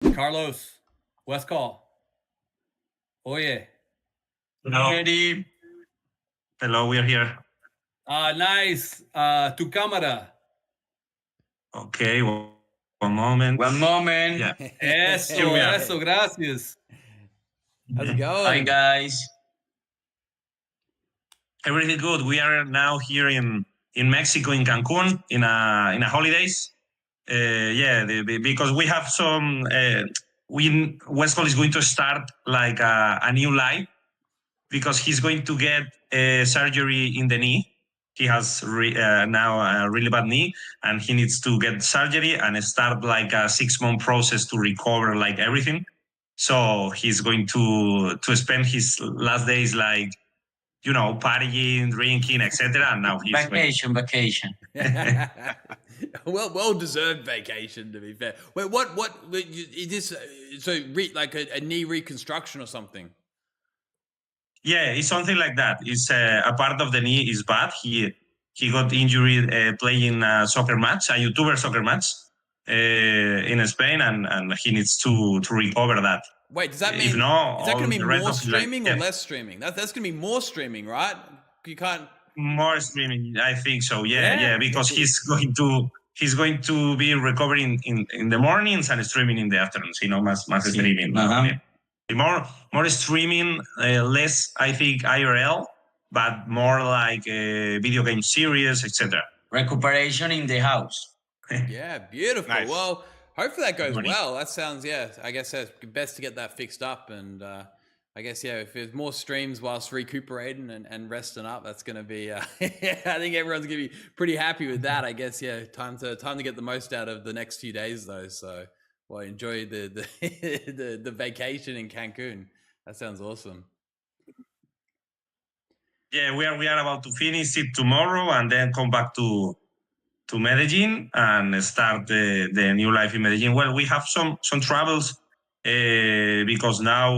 Carlos, Westcol. Oye. Hello. Ready? Hello, we are here. Nice. Tu cámara. Okay, one moment. One moment. Yeah. Eso, Here we are. eso, gracias. How's it going? Hi guys. Everything good. We are now here in Mexico, in Cancun, in a holidays. Because we have some. Westcol is going to start like a new life because he's going to get surgery in the knee. He has now a really bad knee, and he needs to get surgery and start like a 6-month process to recover like everything. So he's going to spend his last days like, partying, drinking, etc. And now he's Vacation. well deserved vacation, to be fair. Wait, what is this? Like a knee reconstruction or something? Yeah, it's something like that. It's a part of the knee is bad. He got injured playing a soccer match, a YouTuber soccer match in Spain, and he needs to recover that. Wait, does that mean if not, is that going to be more streaming or yeah. less streaming? That's going to be more streaming, right? You can't more streaming. I think so. Yeah, because he's going to be recovering in the mornings and streaming in the afternoons. Más streaming. Uh-huh. More streaming, less I think IRL, but more like video game series, etc. Recuperation in the house. Yeah, beautiful. Nice. Well, hopefully that goes well. That sounds, I guess it's best to get that fixed up. And I guess, if there's more streams whilst recuperating and resting up, that's going to be, I think everyone's going to be pretty happy with that. I guess, time to get the most out of the next few days though. So, well, enjoy the vacation in Cancun. That sounds awesome. Yeah, we are about to finish it tomorrow and then come back to Medellin and start the new life in Medellin. Well, we have some travels because now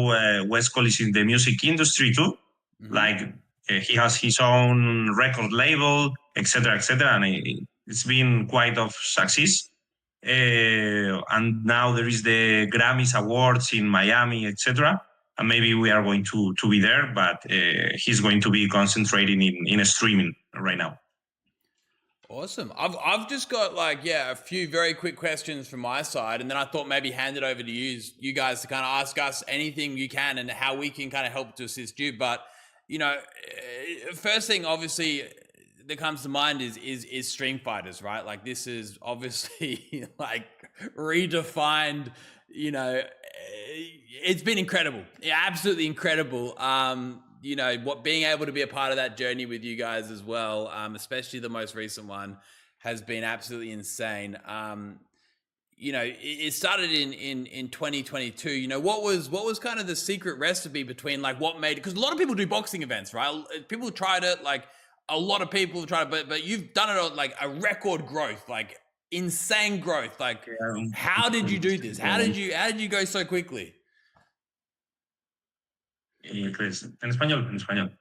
Westcol is in the music industry too. Mm-hmm. Like he has his own record label, etc., and it's been quite of success. And now there is the Grammys Awards in Miami, etc. And maybe we are going to be there, but he's going to be concentrating in streaming right now. Awesome. I've just got a few very quick questions from my side, and then I thought maybe hand it over to you guys to kind of ask us anything you can and how we can kind of help to assist you. But first thing obviously that comes to mind is Stream Fighters, right? Like this is obviously like redefined. It's been incredible, absolutely incredible. Being able to be a part of that journey with you guys as well, especially the most recent one, has been absolutely insane. It started in 2022. What was kind of the secret recipe between what made it? Because a lot of people do boxing events, right? People tried it, a lot of people have tried it, but you've done it at a record growth, insane growth. How did you do this? How did you go so quickly? En español.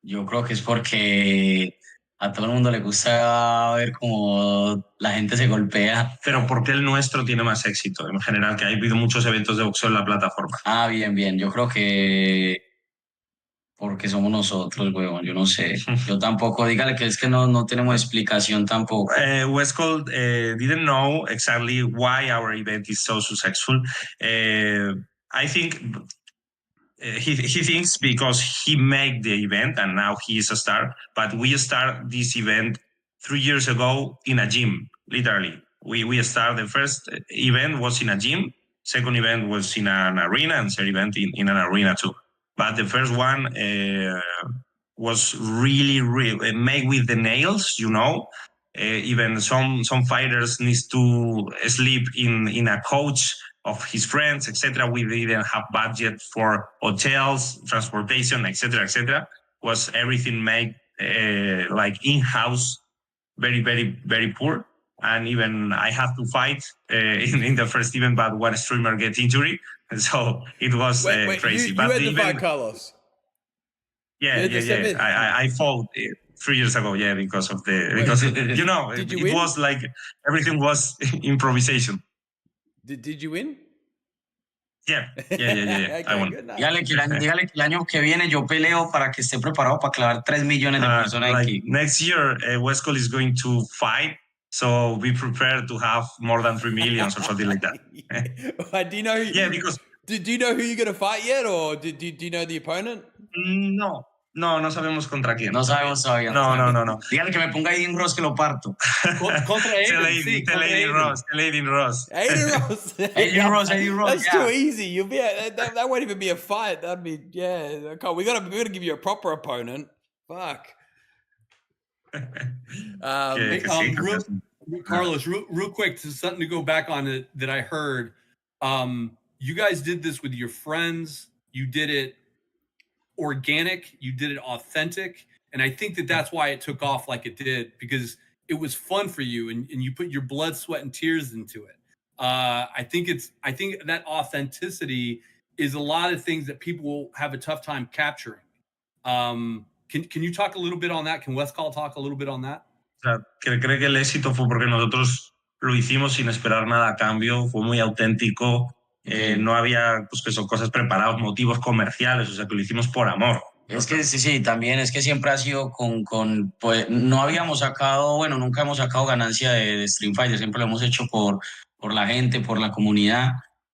Yo creo que es porque a todo el mundo le gusta ver cómo la gente se golpea. Pero porque el nuestro tiene más éxito, en general, que ha habido muchos eventos de boxeo en la plataforma. Bien. Yo creo que porque somos nosotros, huevón, yo no sé. Yo tampoco, dígale que es que no tenemos explicación tampoco. Westcol didn't know exactly why our event is so successful. I think he thinks because he made the event and now he is a star, but we start this event 3 years ago in a gym, literally. We started, the first event was in a gym, second event was in an arena, and third event in an arena too. But the first one was really made with the nails, even some fighters need to sleep in a couch of his friends, etc. We didn't have budget for hotels, transportation, etc. Was everything made in-house, very, very, very poor. And even I have to fight in the first event, but one streamer get injury, so it was crazy. You had to fight Carlos. Yeah. I fought 3 years ago. Yeah, because it win? was like everything was improvisation. Did you win? Yeah. I Okay, want. good, nice. Dígale que el año que viene yo peleo para que esté preparado para clavar 3 millones de personas en Like kick. next year, Westcol is going to fight, so be prepared to have more than 3 millions or something like that. Do you know? Yeah, because Do you know who you're gonna fight yet, or do you know the opponent? no sabemos contra quién. No sabemos todavía. No. Dígale que me ponga ahí un Ross que lo parto. Contra Aiden, sí, Tell contra Aiden Aiden. Ross. Aiden Ross. Aiden Ross, That's yeah. too easy. You'll be that won't even be a fight. That'd be Okay, we gotta give you a proper opponent. Fuck. Que sí, Carlos, real quick, to something to go back on it that I heard. You guys did this with your friends. You did it organic. You did it authentic. And I think that that's why it took off like it did, because it was fun for you and you put your blood, sweat, and tears into it. I think that authenticity is a lot of things that people will have a tough time capturing. Can you talk a little bit on that? Can Westcol talk a little bit on that? O sea, cree que el éxito fue porque nosotros lo hicimos sin esperar nada a cambio, fue muy auténtico, no había pues que son cosas preparadas, motivos comerciales, o sea que lo hicimos por amor. Es que sí, también es que siempre ha sido pues no habíamos sacado, bueno, nunca hemos sacado ganancia de Stream Fighter, siempre lo hemos hecho por la gente, por la comunidad.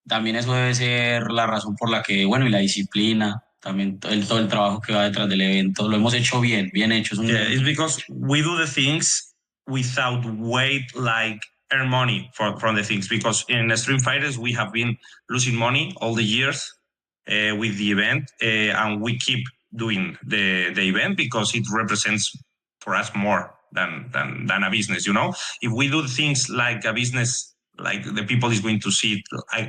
También eso debe ser la razón por la que, bueno, y la disciplina, también todo el trabajo que va detrás del evento, lo hemos hecho bien hecho. It's because we do the things without wait, like earn money from the things, because in Stream Fighters we have been losing money all the years with the event, and we keep doing the event because it represents for us more than a business, you know. If we do things like a business, like the people is going to see it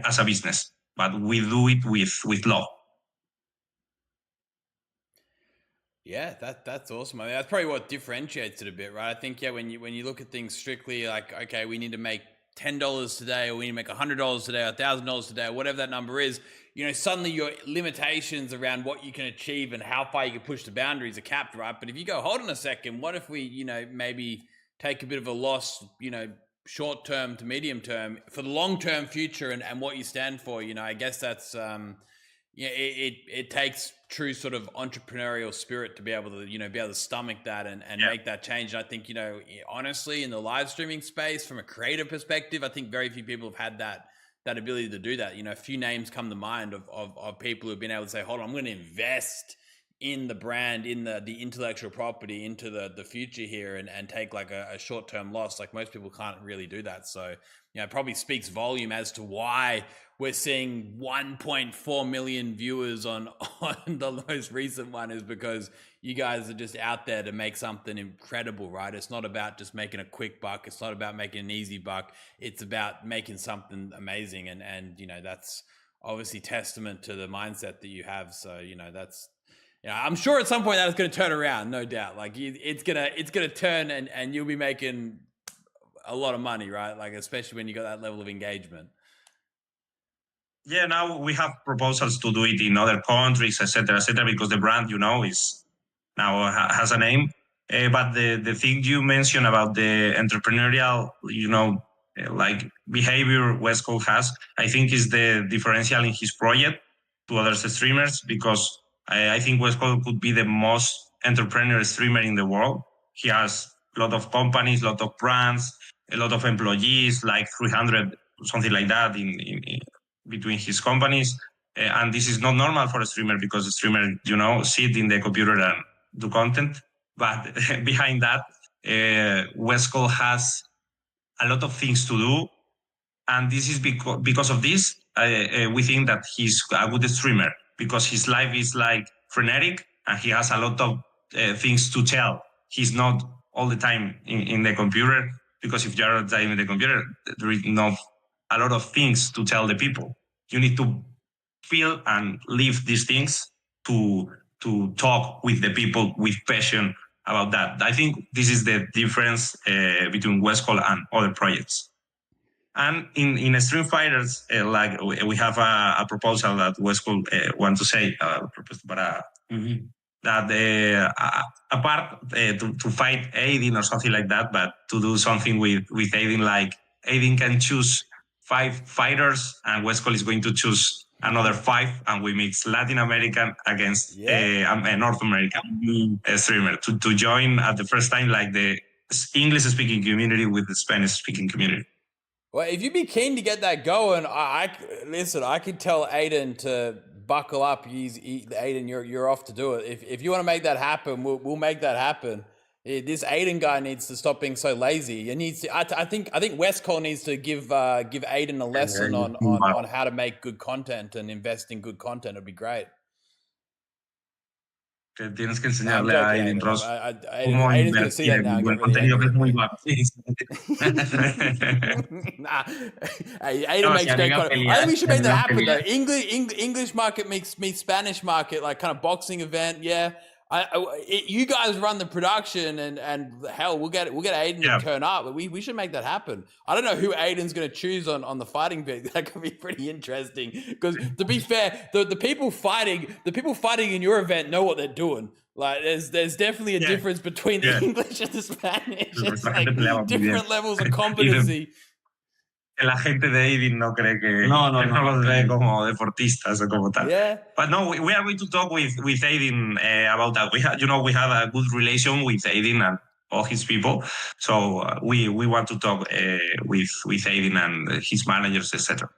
as a business, but we do it with love. Yeah, that's awesome. I mean, that's probably what differentiates it a bit, right? I think when you look at things strictly like, okay, we need to make $10 today, or we need to make $100 today, or $1,000 today, or whatever that number is, suddenly your limitations around what you can achieve and how far you can push the boundaries are capped, right? But if you go, hold on a second, what if we, maybe take a bit of a loss, short term to medium term for the long term future and what you stand for, I guess that's, it takes true sort of entrepreneurial spirit to be able to stomach that and make that change. And I think, honestly, in the live streaming space, from a creative perspective, I think very few people have had that ability to do that. A few names come to mind of people who've been able to say, hold on, I'm going to invest in the brand, in the intellectual property, into the future here and take like a short-term loss. Like most people can't really do that. So, it probably speaks volume as to why we're seeing 1.4 million viewers on the most recent one, is because you guys are just out there to make something incredible, right? It's not about just making a quick buck. It's not about making an easy buck. It's about making something amazing. And that's obviously testament to the mindset that you have. So, that's, I'm sure at some point that's going to turn around, no doubt. Like it's going to turn and you'll be making a lot of money, right? Like, especially when you got that level of engagement. Yeah, now we have proposals to do it in other countries, etc., because the brand, is now has a name. But the thing you mentioned about the entrepreneurial, like behavior Westcol has, I think is the differential in his project to other streamers, because I think Westcol could be the most entrepreneurial streamer in the world. He has a lot of companies, a lot of brands, a lot of employees, like 300, something like that in between his companies. And this is not normal for a streamer, because a streamer, sit in the computer and do content. But behind that, Westcol has a lot of things to do. And this is because of this, we think that he's a good streamer, because his life is like frenetic and he has a lot of things to tell. He's not all the time in the computer, because if you're all the time in the computer, there is not a lot of things to tell the people. You need to feel and live these things to talk with the people with passion about that. I think this is the difference between Westcol and other projects. And in Stream Fighters, like we have a proposal that Westcol want to say, that apart to fight Aiden or something like that, but to do something with Aiden, like Aiden can choose 5 fighters and Westcol is going to choose another 5, and we mix Latin American against a North American streamer to join at the first time, like the English-speaking community with the Spanish-speaking community. Well, if you'd be keen to get that going, listen. I could tell Aiden to buckle up. Aiden, you're off to do it. If you want to make that happen, we'll make that happen. This Aiden guy needs to stop being so lazy. He needs to. I think Westcol needs to give Aiden a lesson on how to make good content and invest in good content. It'd be great. Que tienes que enseñarle a Aiden Ross cómo Aiden's gonna see that now. buen contenido que es muy bajo. Nah, Aiden makes great content. I think we should make that happen though. English market meets Spanish market, like kind of boxing event. Yeah, you guys run the production, and hell, we'll get Aiden to turn up. But we should make that happen. I don't know who Aiden's going to choose on the fighting bit. That could be pretty interesting. Because to be fair, the people fighting in your event know what they're doing. Like there's definitely a difference between the English and the Spanish. It's like different levels of competency. La gente de Aiden no cree que no los ve como deportistas o como tal. Yeah. But no, we are going to talk with Aiden about that. We have a good relation with Aiden and all his people. So we want to talk with Aiden and his managers, etc.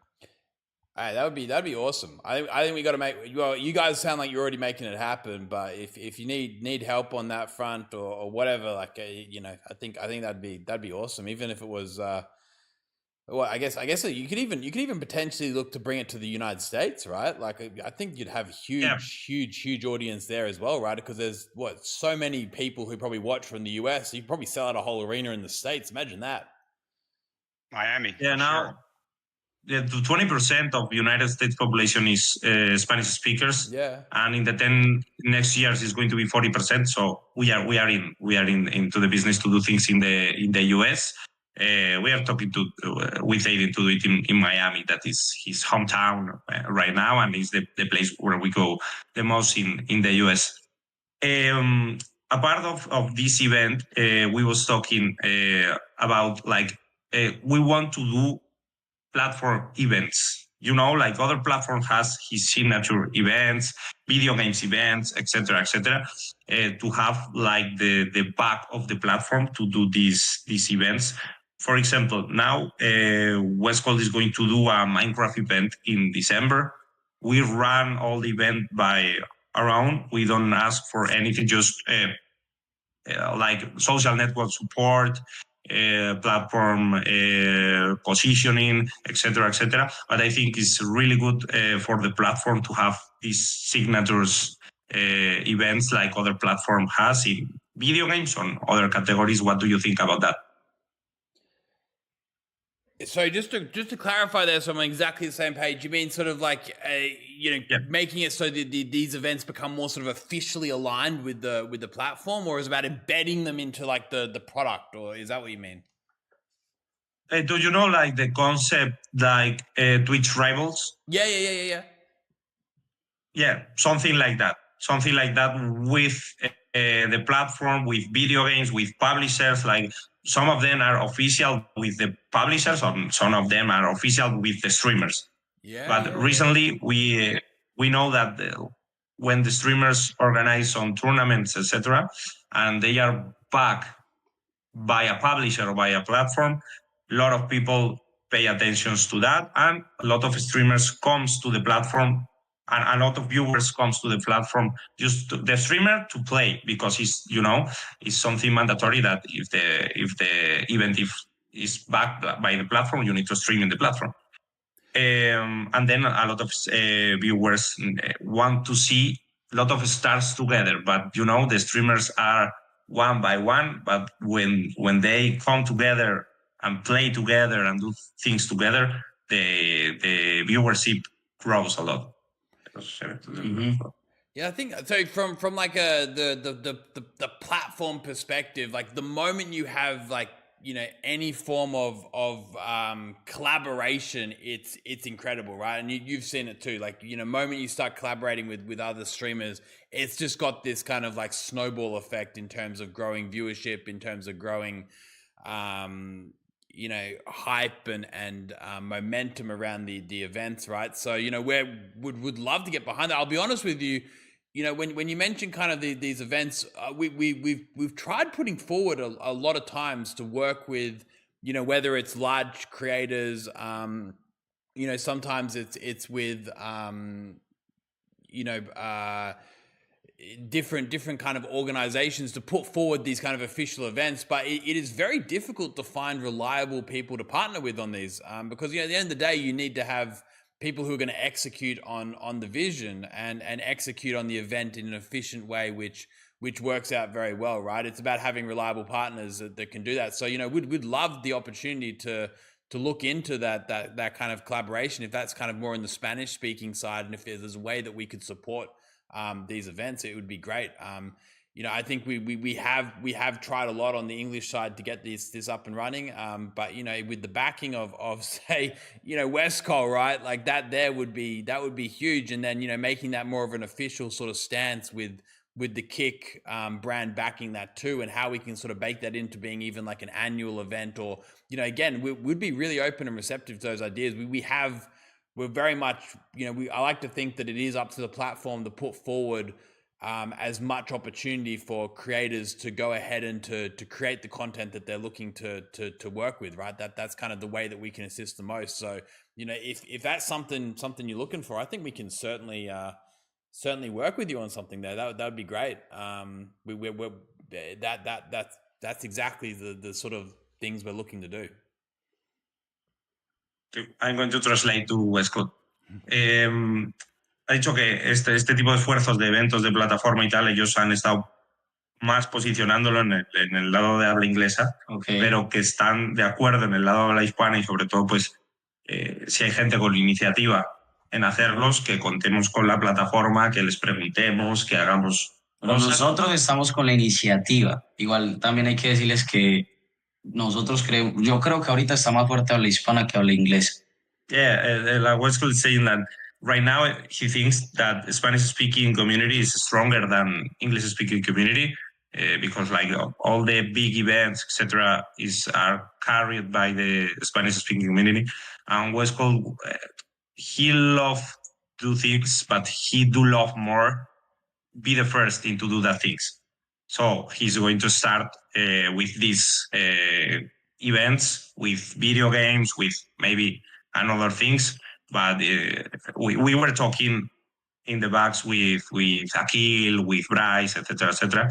All right, that'd be awesome. I think we got to make. Well, you guys sound like you're already making it happen. But if you need help on that front or whatever, like I think that'd be awesome. Even if it was. Well, I guess you could even potentially look to bring it to the United States, right? Like I think you'd have huge audience there as well, right? Because there's so many people who probably watch from the US. You could probably sell out a whole arena in the States. Imagine that. Miami. Yeah, now 20% of United States population is Spanish speakers. Yeah, and in the 10 next years is going to be 40%. So we are into the business to do things in the US. We are talking with Aiden to do it in Miami. That is his hometown right now, and is the place where we go the most in the US. A part of this event, we was talking about we want to do platform events. Like other platform has his signature events, video games events, etc., to have like the back of the platform to do these events. For example, now Westcol is going to do a Minecraft event in December. We run all the event by our own. We don't ask for anything, just like social network support, platform positioning, etc. But I think it's really good for the platform to have these signatures events like other platform has in video games on other categories. What do you think about that? So just to clarify there, so I'm on exactly the same page. You mean sort of like making it so that these events become more sort of officially aligned with the platform, or is it about embedding them into like the product, or is that what you mean? Do you know like the concept like Twitch rivals? Yeah. Yeah, something like that with the platform, with video games, with publishers. Like some of them are official with the publishers, or some of them are official with the streamers. But recently we know that when the streamers organize some tournaments, etc., and they are backed by a publisher or by a platform, a lot of people pay attention to that, and a lot of streamers comes to the platform, and a lot of viewers comes to the platform just the streamer to play, because it's something mandatory that if the event is backed by the platform, you need to stream in the platform. And then a lot of viewers want to see a lot of stars together, but the streamers are one by one, but when they come together and play together and do things together, the viewership grows a lot. Mm-hmm. Yeah, I think so. From like the platform perspective, like the moment you have like any form of collaboration, it's incredible, right? And you've seen it too. Like moment you start collaborating with other streamers, it's just got this kind of like snowball effect in terms of growing viewership, in terms of growing hype and momentum around the events, right? So we would love to get behind that. I'll be honest with you. When you mention kind of these events, we've tried putting forward a lot of times to work with, whether it's large creators, sometimes it's with, different kind of organizations to put forward these kind of official events, but it is very difficult to find reliable people to partner with on these, because at the end of the day, you need to have people who are going to execute on the vision and execute on the event in an efficient way, which works out very well, right? It's about having reliable partners that can do that. So we'd love the opportunity to look into that kind of collaboration, if that's kind of more in the Spanish speaking side, and if there's a way that we could support these events, it would be great. I think we have tried a lot on the English side to get this up and running, but with the backing of say Westcol, right, like that would be huge, and then making that more of an official sort of stance with the Kick brand backing that too, and how we can sort of bake that into being even like an annual event, or again, we'd be really open and receptive to those ideas. We're very much, I like to think that it is up to the platform to put forward as much opportunity for creators to go ahead and to create the content that they're looking to work with, right? That's kind of the way that we can assist the most. So, if that's something you're looking for, I think we can certainly work with you on something there. That would be great. That's exactly the sort of things we're looking to do. I'm going to translate to Westcol. Ha dicho que este tipo de esfuerzos de eventos de plataforma y tal, ellos han estado más posicionándolo en el lado de habla inglesa, pero que están de acuerdo en el lado de habla hispana, y sobre todo, pues, si hay gente con iniciativa en hacerlos, que contemos con la plataforma, que les preguntemos, que hagamos... Pero nosotros estamos con la iniciativa. Igual también hay que decirles que nosotros yo creo que ahorita está más fuerte habla hispana que habla inglés. Yeah, Westcol is saying that right now he thinks that Spanish-speaking community is stronger than English-speaking community, because like all the big events, etc., are carried by the Spanish-speaking community. And Westcol, he love do things, but he do love more be the first thing to do that things. So he's going to start with these events, with video games, with maybe another things. But we were talking in the backs with Akil, with Bryce, etc.,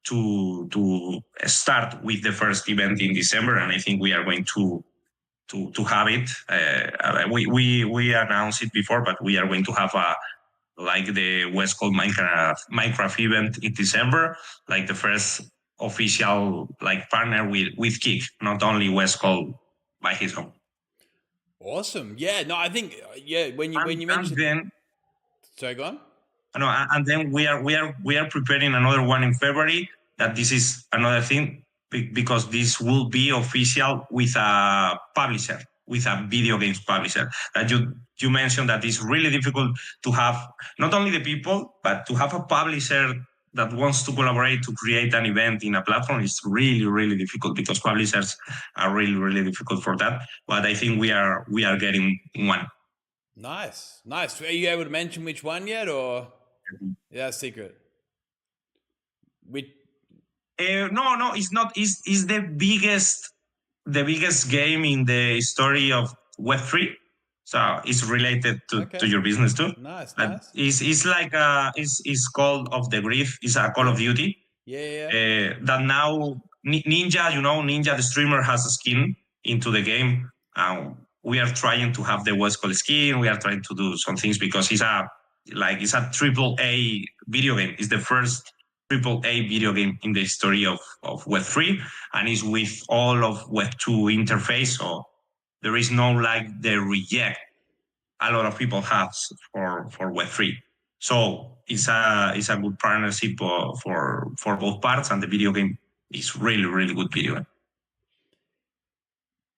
to start with the first event in December, and I think we are going to have it. We announced it before, but we are going to have like the Westcol Minecraft event in December, like the first official like partner with Kick, not only Westcol by his own. Awesome. Yeah. No, I think when you mentioned, then, sorry, go on. No, and then we are preparing another one in February. That this is another thing, because this will be official with a publisher, with a video games publisher. That you mentioned that it's really difficult to have not only the people, but to have a publisher that wants to collaborate to create an event in a platform is really, really difficult, because publishers are really, really difficult for that. But I think we are getting one. Nice. Are you able to mention which one yet, or yeah, secret? No, it's not. It's the biggest game in the history of Web3. So it's related to your business too. Nice. It's like it's called Of the Grief. It's a Call of Duty. Yeah. That now Ninja, Ninja the streamer has a skin into the game. We are trying to have the Westcol skin. We are trying to do some things, because it's a AAA video game. It's the first AAA video game in the history of Web3, and it's with all of Web2 interface. So there is no like the reject a lot of people have for Web3. So it's a good partnership for both parts, and the video game is really, really good video game.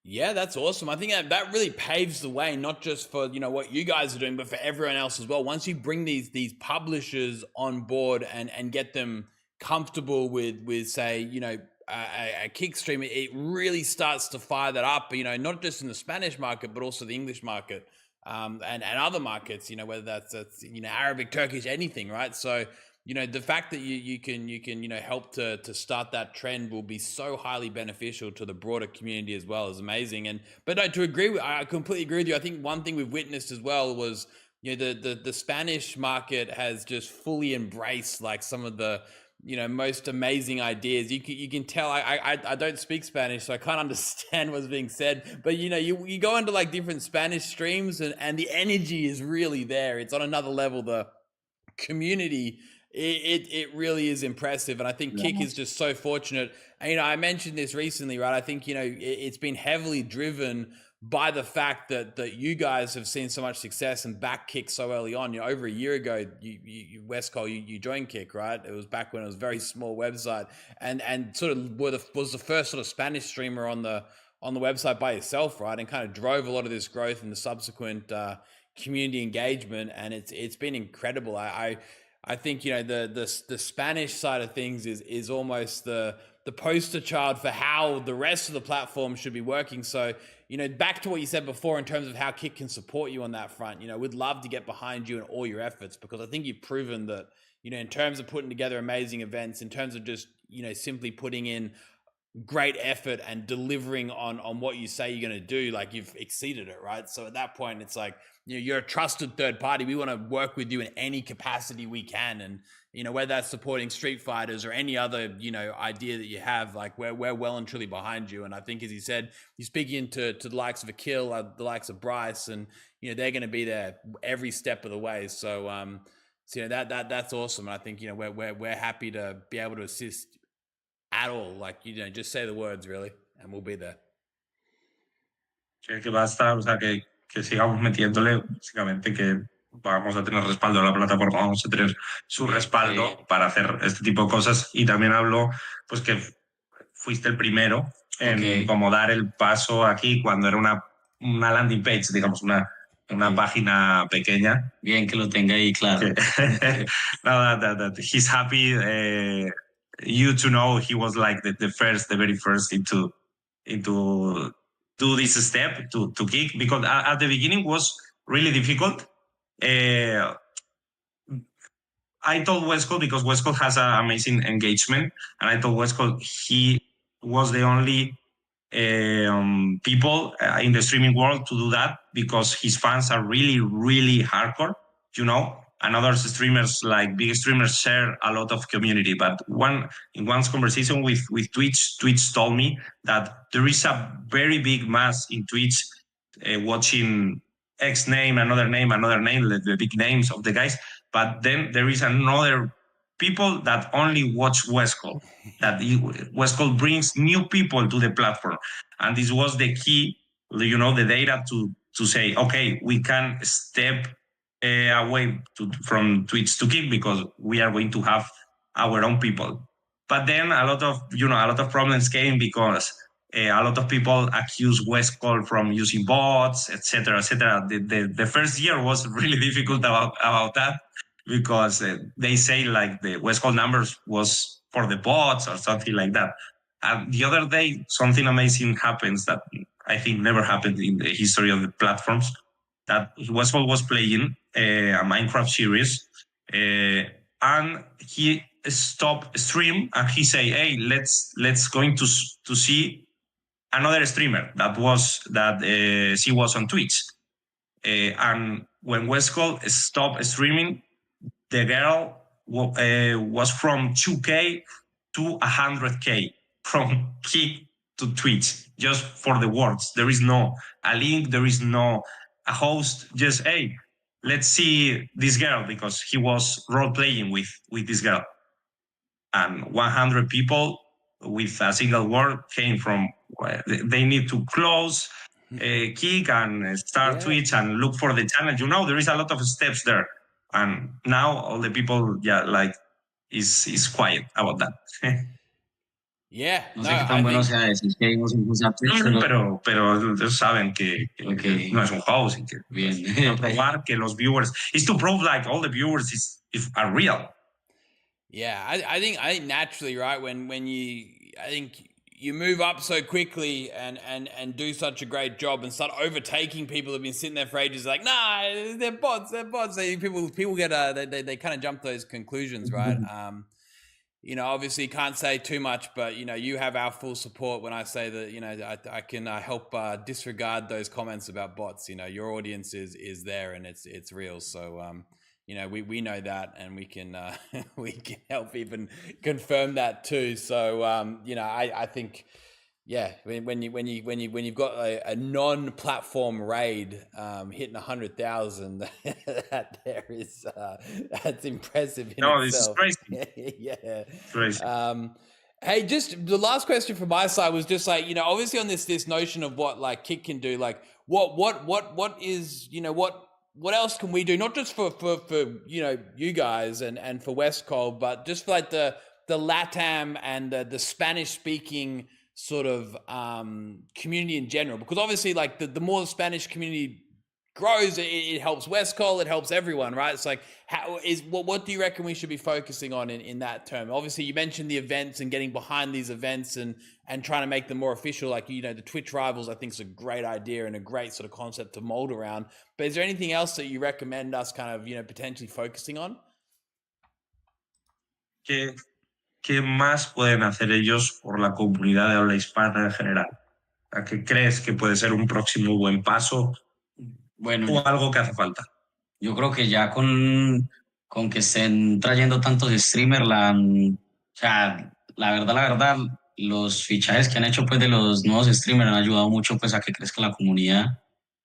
Yeah, that's awesome. I think that really paves the way, not just for what you guys are doing, but for everyone else as well. Once you bring these publishers on board and get them comfortable with say a kick stream, it really starts to fire that up, not just in the Spanish market, but also the English market, and other markets, whether that's Arabic, Turkish, anything, right? So, the fact that you can help to start that trend will be so highly beneficial to the broader community as well, is amazing. But no, I completely agree with you. I think one thing we've witnessed as well was, the Spanish market has just fully embraced like some of the most amazing ideas. You can tell I don't speak Spanish, so I can't understand what's being said, but you go into like different Spanish streams and the energy is really there. It's on another level. The community, it really is impressive, and I think Kick is just so fortunate. And I mentioned this recently, right? I think it's been heavily driven by the fact that you guys have seen so much success and back Kick so early on. Over a year ago, Westcol, you joined Kick, right? It was back when it was a very small website, and sort of was the first sort of Spanish streamer on the website by yourself, right? And kind of drove a lot of this growth and the subsequent community engagement, and it's been incredible. I think the Spanish side of things is almost the poster child for how the rest of the platform should be working. So back to what you said before in terms of how Kick can support you on that front, we'd love to get behind you in all your efforts, because I think you've proven that in terms of putting together amazing events, in terms of just simply putting in great effort and delivering on what you say you're going to do, like you've exceeded it, right? So at that point, it's like you're a trusted third party. We want to work with you in any capacity we can, and whether that's supporting Street Fighters or any other idea that you have, like we're well and truly behind you. And I think, as you said, you're speaking to the likes of Akil, the likes of Bryce, and they're going to be there every step of the way. So that's awesome. And I think we're happy to be able to assist at all. Like just say the words, really, and we'll be there. Que basta, o sea, que sigamos metiéndole, básicamente que vamos a tener respaldo de la plataforma, vamos a tener su respaldo para hacer este tipo de cosas. Y también hablo, pues que fuiste el primero en como dar el paso aquí cuando era una landing page, digamos, una página pequeña. Bien que lo tenga ahí claro. No, that he's happy you to know he was like the very first into do this step to Kick, because at the beginning was really difficult. I told Westcol, because Westcol has an amazing engagement, and I told Westcol he was the only people in the streaming world to do that, because his fans are really, really hardcore, and other streamers, like big streamers, share a lot of community. But in one conversation with Twitch told me that there is a very big mass in Twitch watching X name, another name, the big names of the guys. But then there is another people that only watch Westcol, that Westcol brings new people to the platform. And this was the key, the data to say, okay, we can step away from Twitch to Kick, because we are going to have our own people. But then a lot of problems came, because a lot of people accuse Westcol from using bots, etc., etc. The first year was really difficult about that, because they say like the Westcol numbers was for the bots or something like that. And the other day, something amazing happens that I think never happened in the history of the platforms. That Westcol was playing a Minecraft series, and he stopped stream, and he say, "Hey, let's going to see another streamer that she was on Twitch." And when Westcol stopped streaming, the girl was from 2K to 100K from Kick to Twitch, just for the words. There is no a link, there is no a host, just, hey, let's see this girl, because he was role-playing with this girl. And 100 people with a single word came from, they need to close Kick and start Twitch and look for the channel. There is a lot of steps there. And now all the people, is quiet about that. No sé qué tan bueno sea decir que vimos un pero ellos saben que no es un house, y que bien. probar que los viewers, is to prove like all the viewers are real. Yeah, I think naturally, right, when you I think you move up so quickly and do such a great job and start overtaking people who've been sitting there for ages. Like, nah, they're bots. People get they kind of jump to those conclusions, right? Obviously can't say too much, but you have our full support when I say that I can help disregard those comments about bots. Your audience is there and it's real. So we know that, and we can we can help even confirm that too. So I think, yeah, when you've got a non-platform raid hitting 100,000, that there is that's impressive in No, itself. this is crazy. Yeah, Crazy. Hey, just the last question from my side was just like, obviously on this notion of what like Kick can do, like what is, what else can we do? Not just for you guys and for Westcol, but just for like the LATAM and the Spanish speaking sort of community in general, because obviously like the more the Spanish community grows, it helps Westcol, it helps everyone, right? It's like, what do you reckon we should be focusing on in that term? Obviously you mentioned the events and getting behind these events and trying to make them more official, like the Twitch rivals. I think is a great idea and a great sort of concept to mold around. But is there anything else that you recommend us kind of potentially focusing on? ¿Qué más pueden hacer ellos por la comunidad de habla hispana en general? ¿A qué crees que puede ser un próximo buen paso Bueno, o algo que hace falta? yo creo que ya con que estén trayendo tantos streamers, o sea, la verdad, los fichajes que han hecho pues de los nuevos streamers han ayudado mucho pues a que crezca la comunidad.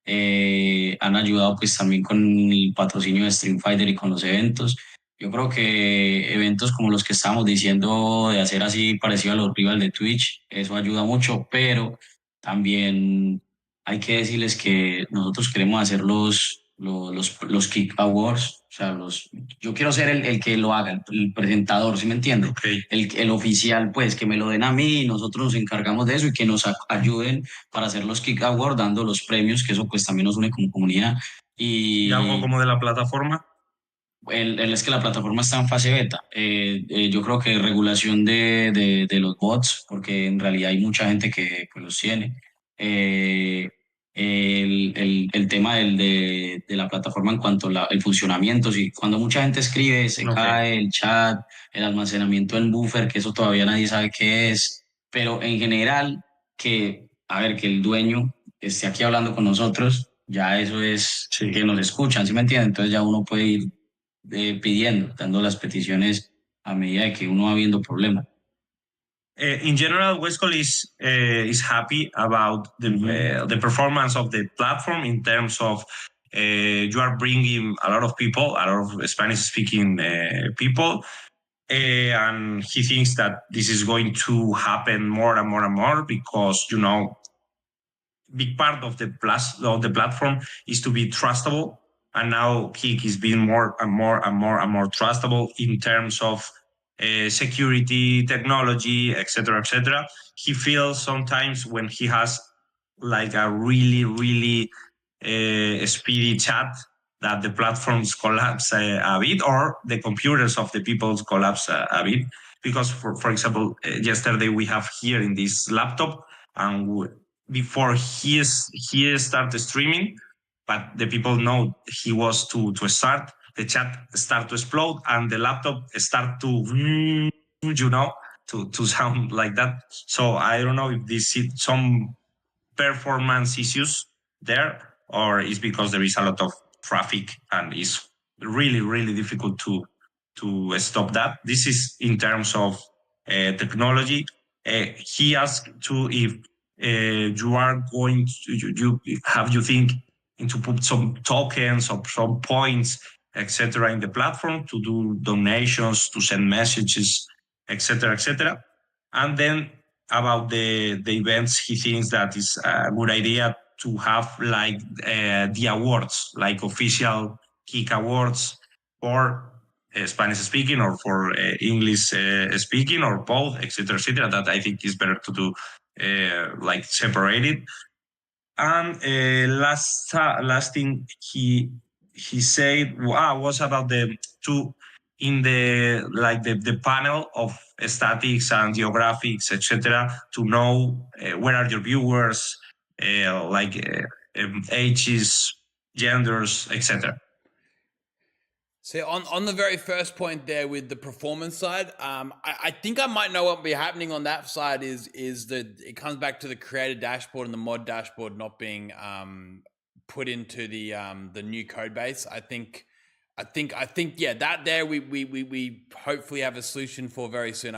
Han ayudado pues también con el patrocinio de Stream Fighter y con los eventos. Yo creo que eventos como los que estábamos diciendo de hacer así parecido a los rivals de Twitch, eso ayuda mucho, pero también hay que decirles que nosotros queremos hacer los Kick Awards, o sea, yo quiero ser el que lo haga, el presentador, ¿sí me entiende? Okay. El oficial, pues, que me lo den a mí y nosotros nos encargamos de eso y que nos ayuden para hacer los Kick Awards, dando los premios, que eso pues también nos une como comunidad. ¿Y algo como de la plataforma? Es que la plataforma está en fase beta. Yo creo que regulación de los bots, porque en realidad hay mucha gente que pues, los tiene. El tema de la plataforma en cuanto al funcionamiento, si cuando mucha gente escribe, se cae el chat, el almacenamiento en buffer, que eso todavía nadie sabe qué es, pero en general, que el dueño esté aquí hablando con nosotros, ya eso es que nos escuchan, ¿sí me entienden? Entonces ya uno puede ir pidiendo, dando las peticiones a medida de que uno va viendo problemas. In general, Westcol is happy about the performance of the platform in terms of you are bringing a lot of people, a lot of Spanish-speaking people, and he thinks that this is going to happen more and more and more because big part of the platform is to be trustable, and now Kik is being more and more and more and more trustable in terms of security, technology, etc., etc. He feels sometimes when he has like a really, really speedy chat that the platforms collapse a bit, or the computers of the people collapse a bit. Because, for example, yesterday we have here in this laptop, and before he started streaming, but the people know he was to start, the chat start to explode and the laptop start to sound like that. So I don't know if this is some performance issues there, or is because there is a lot of traffic and it's really, really difficult to stop that. This is in terms of technology. He asked too if you are going to you think into put some tokens or some points, etc., in the platform to do donations, to send messages, etc., etc. And then about the events, he thinks that it's a good idea to have like the awards, like official Kick Awards for Spanish speaking or for English speaking or both, etc., etc. That I think is better to do like separated. And last thing he said was about the two in the like the panel of statics and geographics, etc., to know where are your viewers, ages, genders, etc. So on the very first point there with the performance side, I think I might know what will be happening on that side is that it comes back to the creator dashboard and the mod dashboard not being put into the new code base. I think yeah, that there we hopefully have a solution for very soon.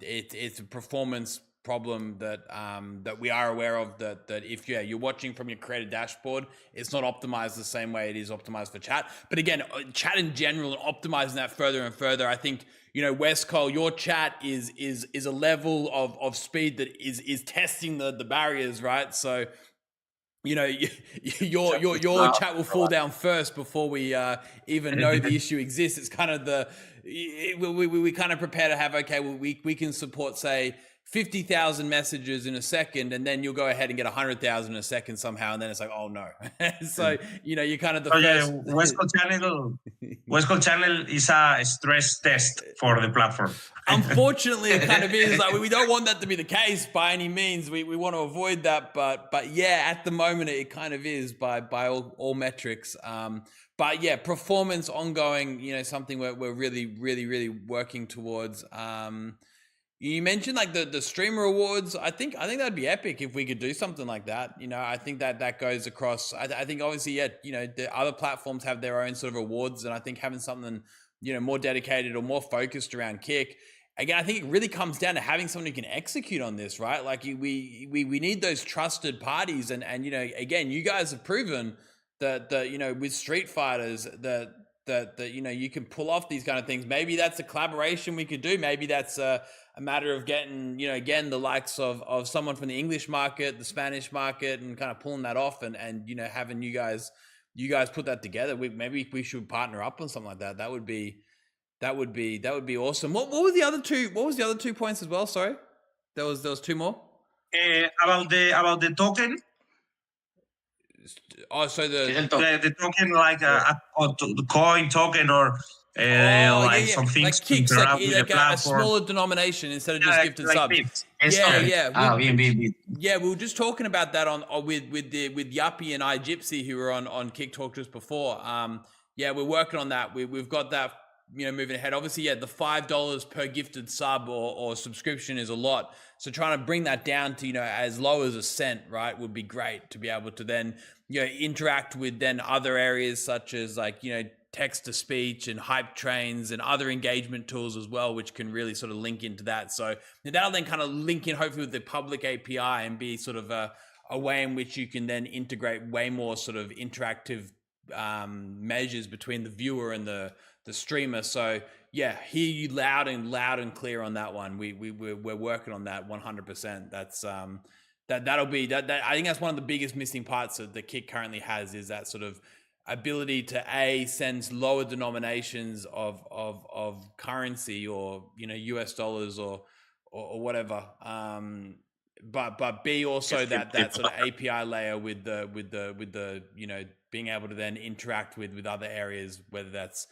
It's a performance problem that we are aware of, that if you're watching from your creator dashboard, it's not optimized the same way it is optimized for chat. But again, chat in general and optimizing that further and further, I think, Westcol, your chat is a level of speed that is testing the barriers, right? So your chat will fall down first before we even know the issue exists. It's kind of we kind of prepare to have, okay, well, we can support, say, 50,000 messages in a second, and then you'll go ahead and get 100,000 in a second somehow, and then it's like, oh no. So you're kind of the first. Westcol channel is a stress test for the platform. Unfortunately, it kind of is. Like, we don't want that to be the case by any means. We want to avoid that, but yeah, at the moment it kind of is by all metrics. But yeah, performance ongoing, something we're really working towards. You mentioned like the streamer awards. I think that'd be epic if we could do something like that. I think that goes across. I think obviously, yeah, the other platforms have their own sort of awards, and I think having something, more dedicated or more focused around Kick. Again, I think it really comes down to having someone who can execute on this, right? Like we need those trusted parties, and again, you guys have proven that with Street Fighters that you can pull off these kind of things. Maybe that's a collaboration we could do. Maybe that's a matter of getting, again, the likes of someone from the English market, the Spanish market, and kind of pulling that off and having you guys put that together. Maybe we should partner up on something like that. That would be awesome. What was the other two points as well? Sorry, there was two more. About the token. Oh, so the token, like the coin token or some things like Kicks, with a smaller denomination instead of just gifted subs. Yeah, we were just talking about that with Yuppie and iGypsy, who were on Kick Talk just before. Yeah, we're working on that. We've got that moving ahead. Obviously, yeah, the $5 per gifted sub or subscription is a lot. So trying to bring that down to as low as a cent, right, would be great to be able to then interact with then other areas such as like text to speech and hype trains and other engagement tools as well, which can really sort of link into that. So that'll then kind of link in hopefully with the public API and be sort of a way in which you can then integrate way more sort of interactive measures between the viewer and the streamer. So yeah, hear you loud and clear on that one. We're working on that 100%. That's that'll be that. I think that's one of the biggest missing parts that Kick currently has, is that sort of ability to send lower denominations of currency or US dollars or whatever. But B also that sort of API layer with the being able to then interact with other areas, whether that's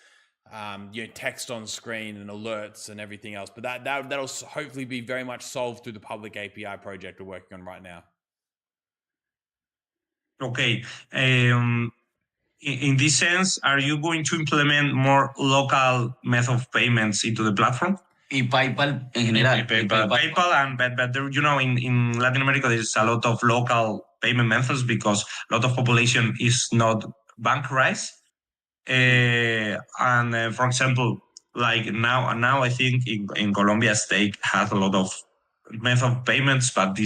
text on screen and alerts and everything else. But that'll hopefully be very much solved through the public API project we're working on right now. Okay. In this sense, are you going to implement more local method of payments into the platform? Y PayPal en general. PayPal and but there, in Latin America there's a lot of local payment methods because a lot of population is not bankarized. And for example, like now I think in Colombia Stake has a lot of method of payments, but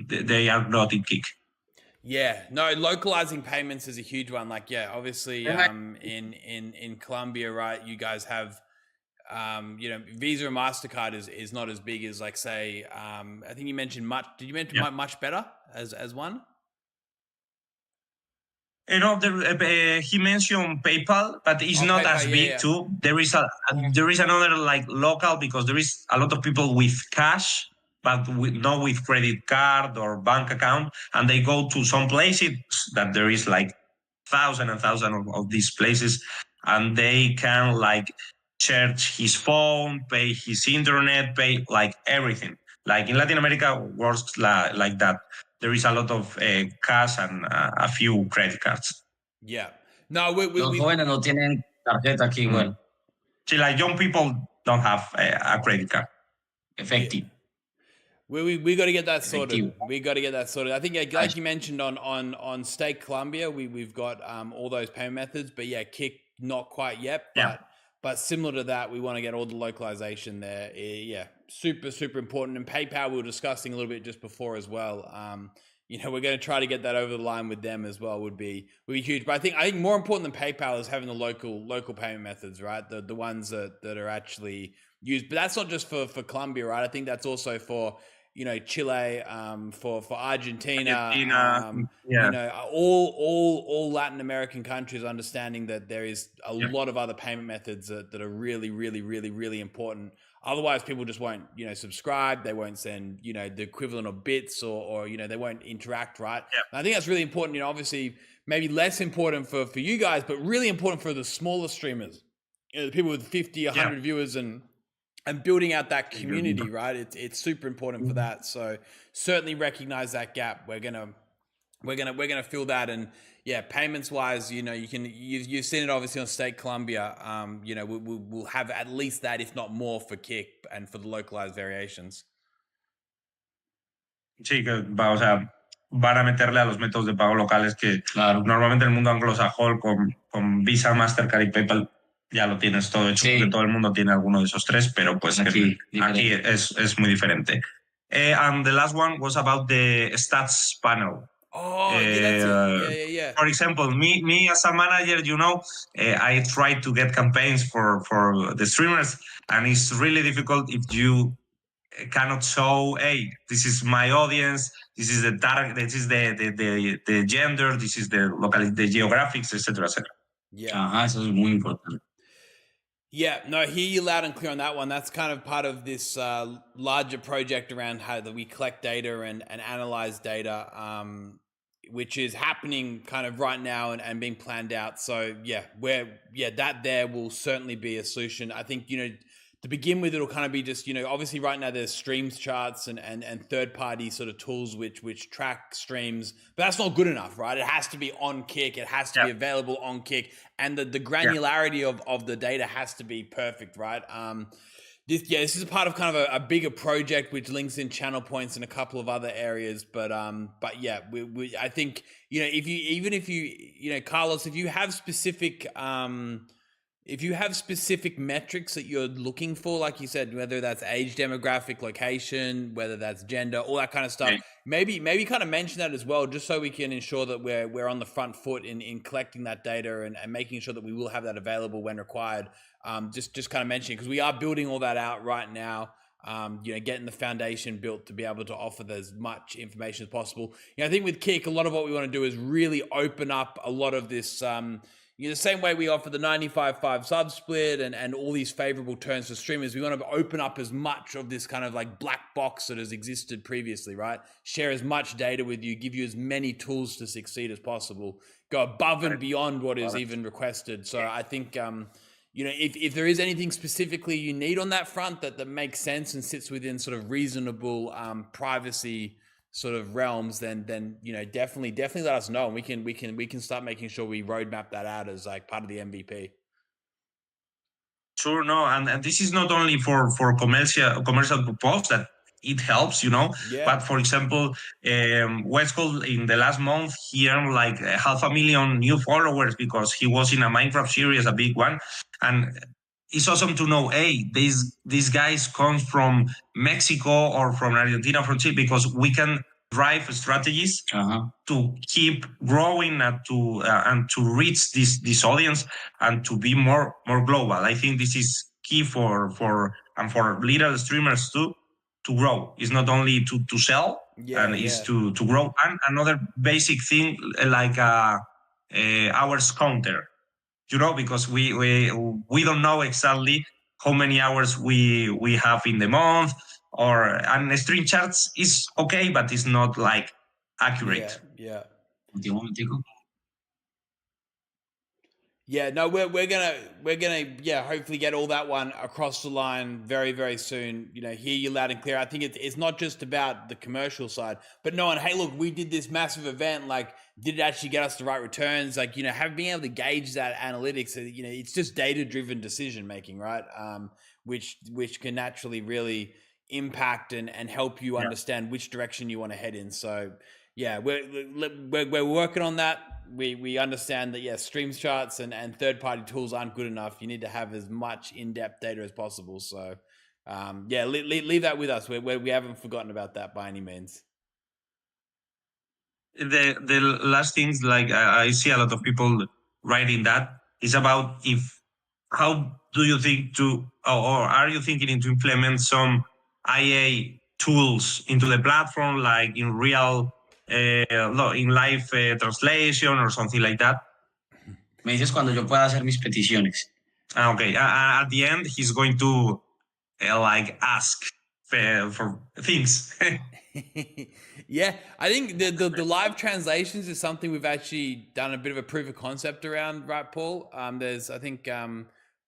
they are not in Kick. Yeah, no, localizing payments is a huge one. Like, yeah, obviously, in Colombia, right, you guys have, Visa and MasterCard is not as big as, like, say, I think you mentioned did you mention Much Better as one? He mentioned PayPal, but it's not PayPal, as big too. There is another like local, because there is a lot of people with cash, but not with credit card or bank account, and they go to some places that there is like thousands and thousands of these places, and they can like charge his phone, pay his internet, pay like everything. Like in Latin America, works like that. There is a lot of cash and a few credit cards. Yeah. No, Los jóvenes no tienen tarjeta aquí igual. See, like young people don't have a credit card. Efectivo. We got to get that sorted. Effective. We got to get that sorted. I think, like you mentioned on State Columbia, we've got all those payment methods, but yeah, Kick not quite yet. But similar to that, we want to get all the localization there. Yeah, super important. And PayPal, we were discussing a little bit just before as well. You know, we're going to try to get that over the line with them as well. Would be huge. But I think more important than PayPal is having the local payment methods, right? The ones that are actually used. But that's not just for Colombia, right? I think that's also for, you know, Chile, for Argentina, you know, all Latin American countries, understanding that there is a lot of other payment methods that are really important. Otherwise, people just won't, you know, subscribe. They won't send, you know, the equivalent of bits or you know, they won't interact, right? And I think that's really important. You know, obviously, maybe less important for you guys, but really important for the smaller streamers, you know, the people with 50, 100 viewers and building out that community, right? It's super important for that. So certainly recognize that gap. We're gonna fill that. And yeah, payments wise, you know, you've seen it obviously on State Columbia. You know, we'll have at least that, if not more, for Kick and for the localized variations. Sí, que o sea, van a meterle a los métodos de pago locales que normalmente el mundo anglosajón con Visa, Mastercard y PayPal ya lo tienes todo hecho, porque todo el mundo tiene alguno de esos tres, pero pues aquí es muy diferente. And the last one was about the stats panel. Oh, yeah. For example, me as a manager, you know, I try to get campaigns for the streamers, and it's really difficult if you cannot show, hey, this is my audience, this is the target, this is the gender, this is the the geographics, etc. Yeah, eso es muy importante. Yeah, no, hear you loud and clear on that one. That's kind of part of this larger project around how that we collect data and analyze data, which is happening kind of right now and being planned out. So yeah, that there will certainly be a solution. I think, you know, to begin with, it'll kind of be just, you know, obviously right now there's streams charts and third-party sort of tools which track streams, but that's not good enough, right? It has to be on Kick. It has to be available on Kick. And the granularity of the data has to be perfect, right? This is a part of kind of a bigger project which links in channel points and a couple of other areas. But yeah, I think, you know, if you know, Carlos, if you have specific metrics that you're looking for, like you said, whether that's age, demographic, location, whether that's gender, all that kind of stuff, maybe kind of mention that as well, just so we can ensure that we're on the front foot in collecting that data and making sure that we will have that available when required. Just kind of mentioning, because we are building all that out right now. You know, getting the foundation built to be able to offer as much information as possible. You know, I think with Kick, a lot of what we want to do is really open up a lot of this. You know, the same way we offer the 95/5 sub split and all these favorable terms for streamers, we want to open up as much of this kind of like black box that has existed previously, right? Share as much data with you, give you as many tools to succeed as possible, go above and beyond what is even requested. So I think, you know, if there is anything specifically you need on that front that makes sense and sits within sort of reasonable privacy sort of realms, then you know, definitely let us know, and we can start making sure we roadmap that out as like part of the MVP. Sure, no, and this is not only for commercial purpose that it helps, you know. But for example, Westcol in the last month he earned like 500,000 new followers because he was in a Minecraft series, a big one, and it's awesome to know, hey, these guys come from Mexico or from Argentina, from Chile, because we can drive strategies to keep growing and to reach this audience and to be more global. I think this is key for little streamers too, to grow. It's not only to sell, it's to grow. And another basic thing like hours counter. You know, because we don't know exactly how many hours we have in the month, and stream charts is okay, but it's not like accurate. Yeah. Yeah, no, we're gonna hopefully get all that one across the line very, very soon. You know, hear you loud and clear. I think it's not just about the commercial side, but knowing, hey, look, we did this massive event. Like, did it actually get us the right returns? Like, you know, being able to gauge that analytics. You know, it's just data driven decision making, right? Which can naturally really impact and help you understand which direction you want to head in. So yeah, we're working on that. We understand that stream charts and third party tools aren't good enough. You need to have as much in-depth data as possible. So leave that with us. We haven't forgotten about that by any means. The last things, like I see a lot of people writing that, is about how do you think or are you thinking to implement some IA tools into the platform, like in real in live translation or something like that? Me dices cuando yo pueda hacer mis peticiones. Okay. At the end, he's going to like ask for things. Yeah, I think the live translations is something we've actually done a bit of a proof of concept around, right, Paul? There's, I think,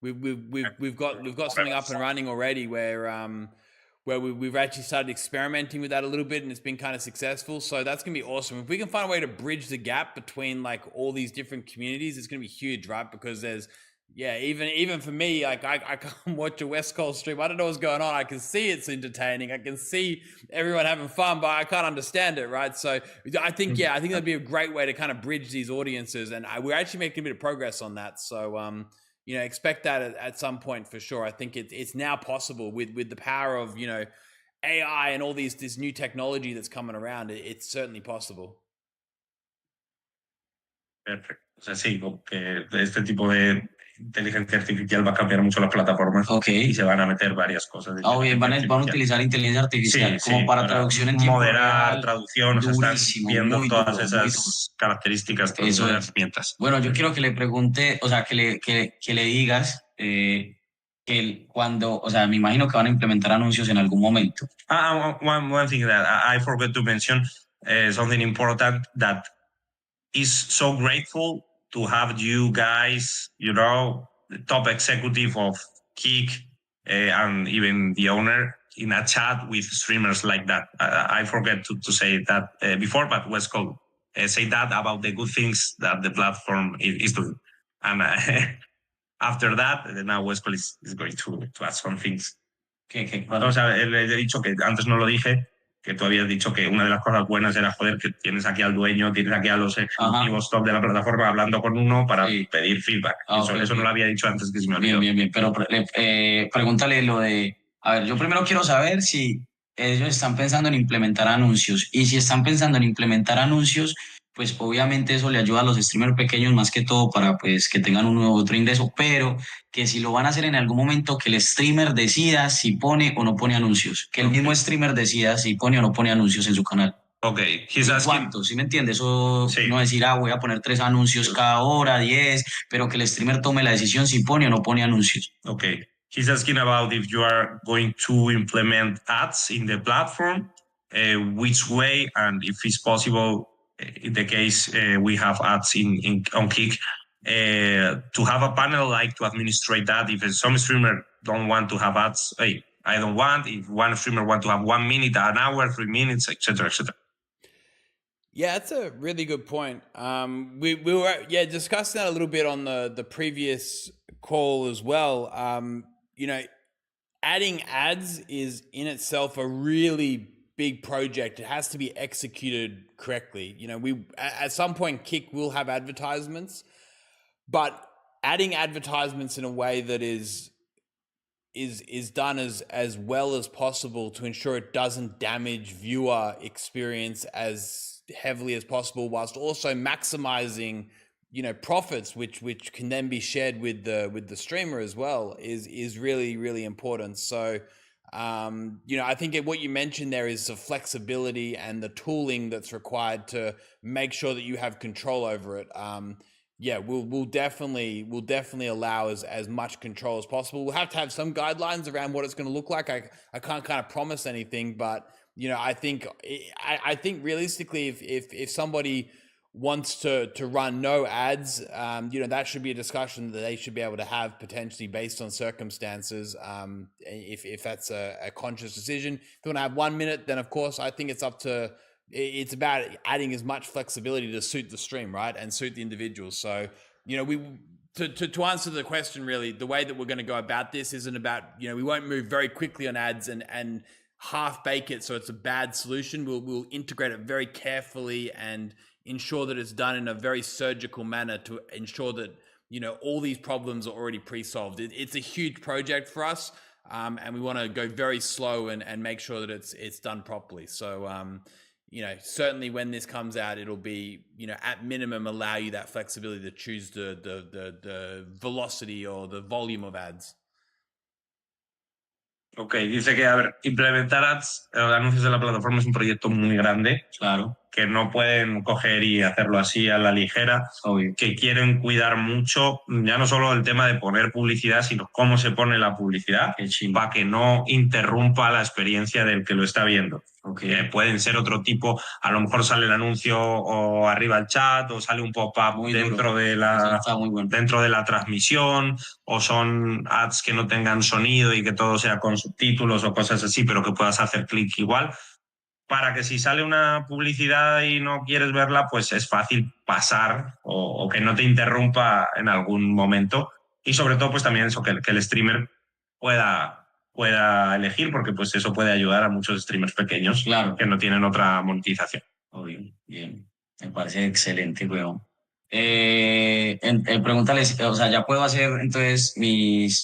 we've got something up and running already where we've actually started experimenting with that a little bit, and it's been kind of successful. So that's gonna be awesome. If we can find a way to bridge the gap between like all these different communities, it's gonna be huge, right? Because there's even for me, like I can't watch a Westcol stream. I don't know what's going on. I can see it's entertaining. I can see everyone having fun, but I can't understand it, right? So I think that'd be a great way to kind of bridge these audiences, and we're actually making a bit of progress on that. So you know, expect that at some point for sure. I think it's now possible with the power of, you know, AI and all this new technology that's coming around. It's certainly possible. Perfecto. O sea, sí, que este tipo de inteligencia artificial va a cambiar mucho las plataformas. Okay. Y se van a meter varias cosas. Bien, van a utilizar inteligencia artificial como para traducción en tiempo moderar, real. traducción, o sea, están viendo todas esas duro. características, todas esas herramientas. Bueno, yo quiero que le pregunte, o sea, que le digas que cuando, o sea, me imagino que van a implementar anuncios en algún momento. One thing that I forgot to mention, something important, that is so grateful to have you guys, you know, the top executive of Kik and even the owner in a chat with streamers like that. I forget to say that before, but Westcol say that about the good things that the platform is doing. And after that, now Westcol is going to add some things. O sea, le he dicho que antes no lo dije, que tú habías dicho que una de las cosas buenas era, joder, que tienes aquí al dueño, tienes aquí a los ejecutivos top de la plataforma hablando con uno para pedir feedback. Eso no lo había dicho antes, que se me olvidó. Bien. Pero pregúntale lo de... A ver, yo primero quiero saber si ellos están pensando en implementar anuncios. Y si están pensando en implementar anuncios, pues obviamente eso le ayuda a los streamers pequeños más que todo para pues que tengan un nuevo otro ingreso, pero que si lo van a hacer en algún momento, que el streamer decida si pone o no pone anuncios, que el mismo streamer decida si pone o no pone anuncios en su canal. Okay. ¿Cuánto? ¿Sí me entiendes? Eso no decir, voy a poner 3 anuncios cada hora, 10, pero que el streamer tome la decisión si pone o no pone anuncios. Okay. He's asking about if you are going to implement ads in the platform, which way, and if it's possible, in the case we have ads on Kik, to have a panel like to administrate that. If some streamer don't want to have ads, I don't want. If one streamer want to have 1 minute, an hour, 3 minutes, etc., etc. Yeah, that's a really good point. We were discussing that a little bit on the previous call as well. You know, adding ads is in itself a really big project. It has to be executed correctly. You know, we at some point Kik will have advertisements, but adding advertisements in a way that is done as well as possible to ensure it doesn't damage viewer experience as heavily as possible, whilst also maximizing, you know, profits, which can then be shared with the streamer as well, is really, really important. So you know, I think what you mentioned there is the flexibility and the tooling that's required to make sure that you have control over it. We'll definitely allow as much control as possible. We'll have to have some guidelines around what it's going to look like. I can't kind of promise anything, but you know, I think realistically, if somebody wants to run no ads, that should be a discussion that they should be able to have potentially based on circumstances. If that's a conscious decision, if you want to have 1 minute, then of course I think it's about adding as much flexibility to suit the stream, right, and suit the individual. So to answer the question, really, the way that we're going to go about this isn't about we won't move very quickly on ads and half bake it so it's a bad solution. We'll integrate it very carefully and ensure that it's done in a very surgical manner to ensure that all these problems are already pre-solved. It's a huge project for us, and we want to go very slow and make sure that it's done properly. So certainly when this comes out, it'll be at minimum allow you that flexibility to choose the velocity or the volume of ads. Ok, dice que, a ver, implementar ads, anuncios de la plataforma es un proyecto muy grande. Claro. Que no pueden coger y hacerlo así a la ligera, que quieren cuidar mucho, ya no solo el tema de poner publicidad, sino cómo se pone la publicidad, para que no interrumpa la experiencia del que lo está viendo. Okay. Pueden ser otro tipo, a lo mejor sale el anuncio o arriba el chat o sale un pop-up dentro de la transmisión, o son ads que no tengan sonido y que todo sea con subtítulos o cosas así, pero que puedas hacer clic igual. Para que si sale una publicidad y no quieres verla, pues es fácil pasar o que no te interrumpa en algún momento. Y sobre todo, pues también eso, que el streamer pueda elegir, porque pues eso puede ayudar a muchos streamers pequeños, claro, que no tienen otra monetización. Obvio, bien. Me parece excelente, weón. Pregúntales, o sea, ya puedo hacer entonces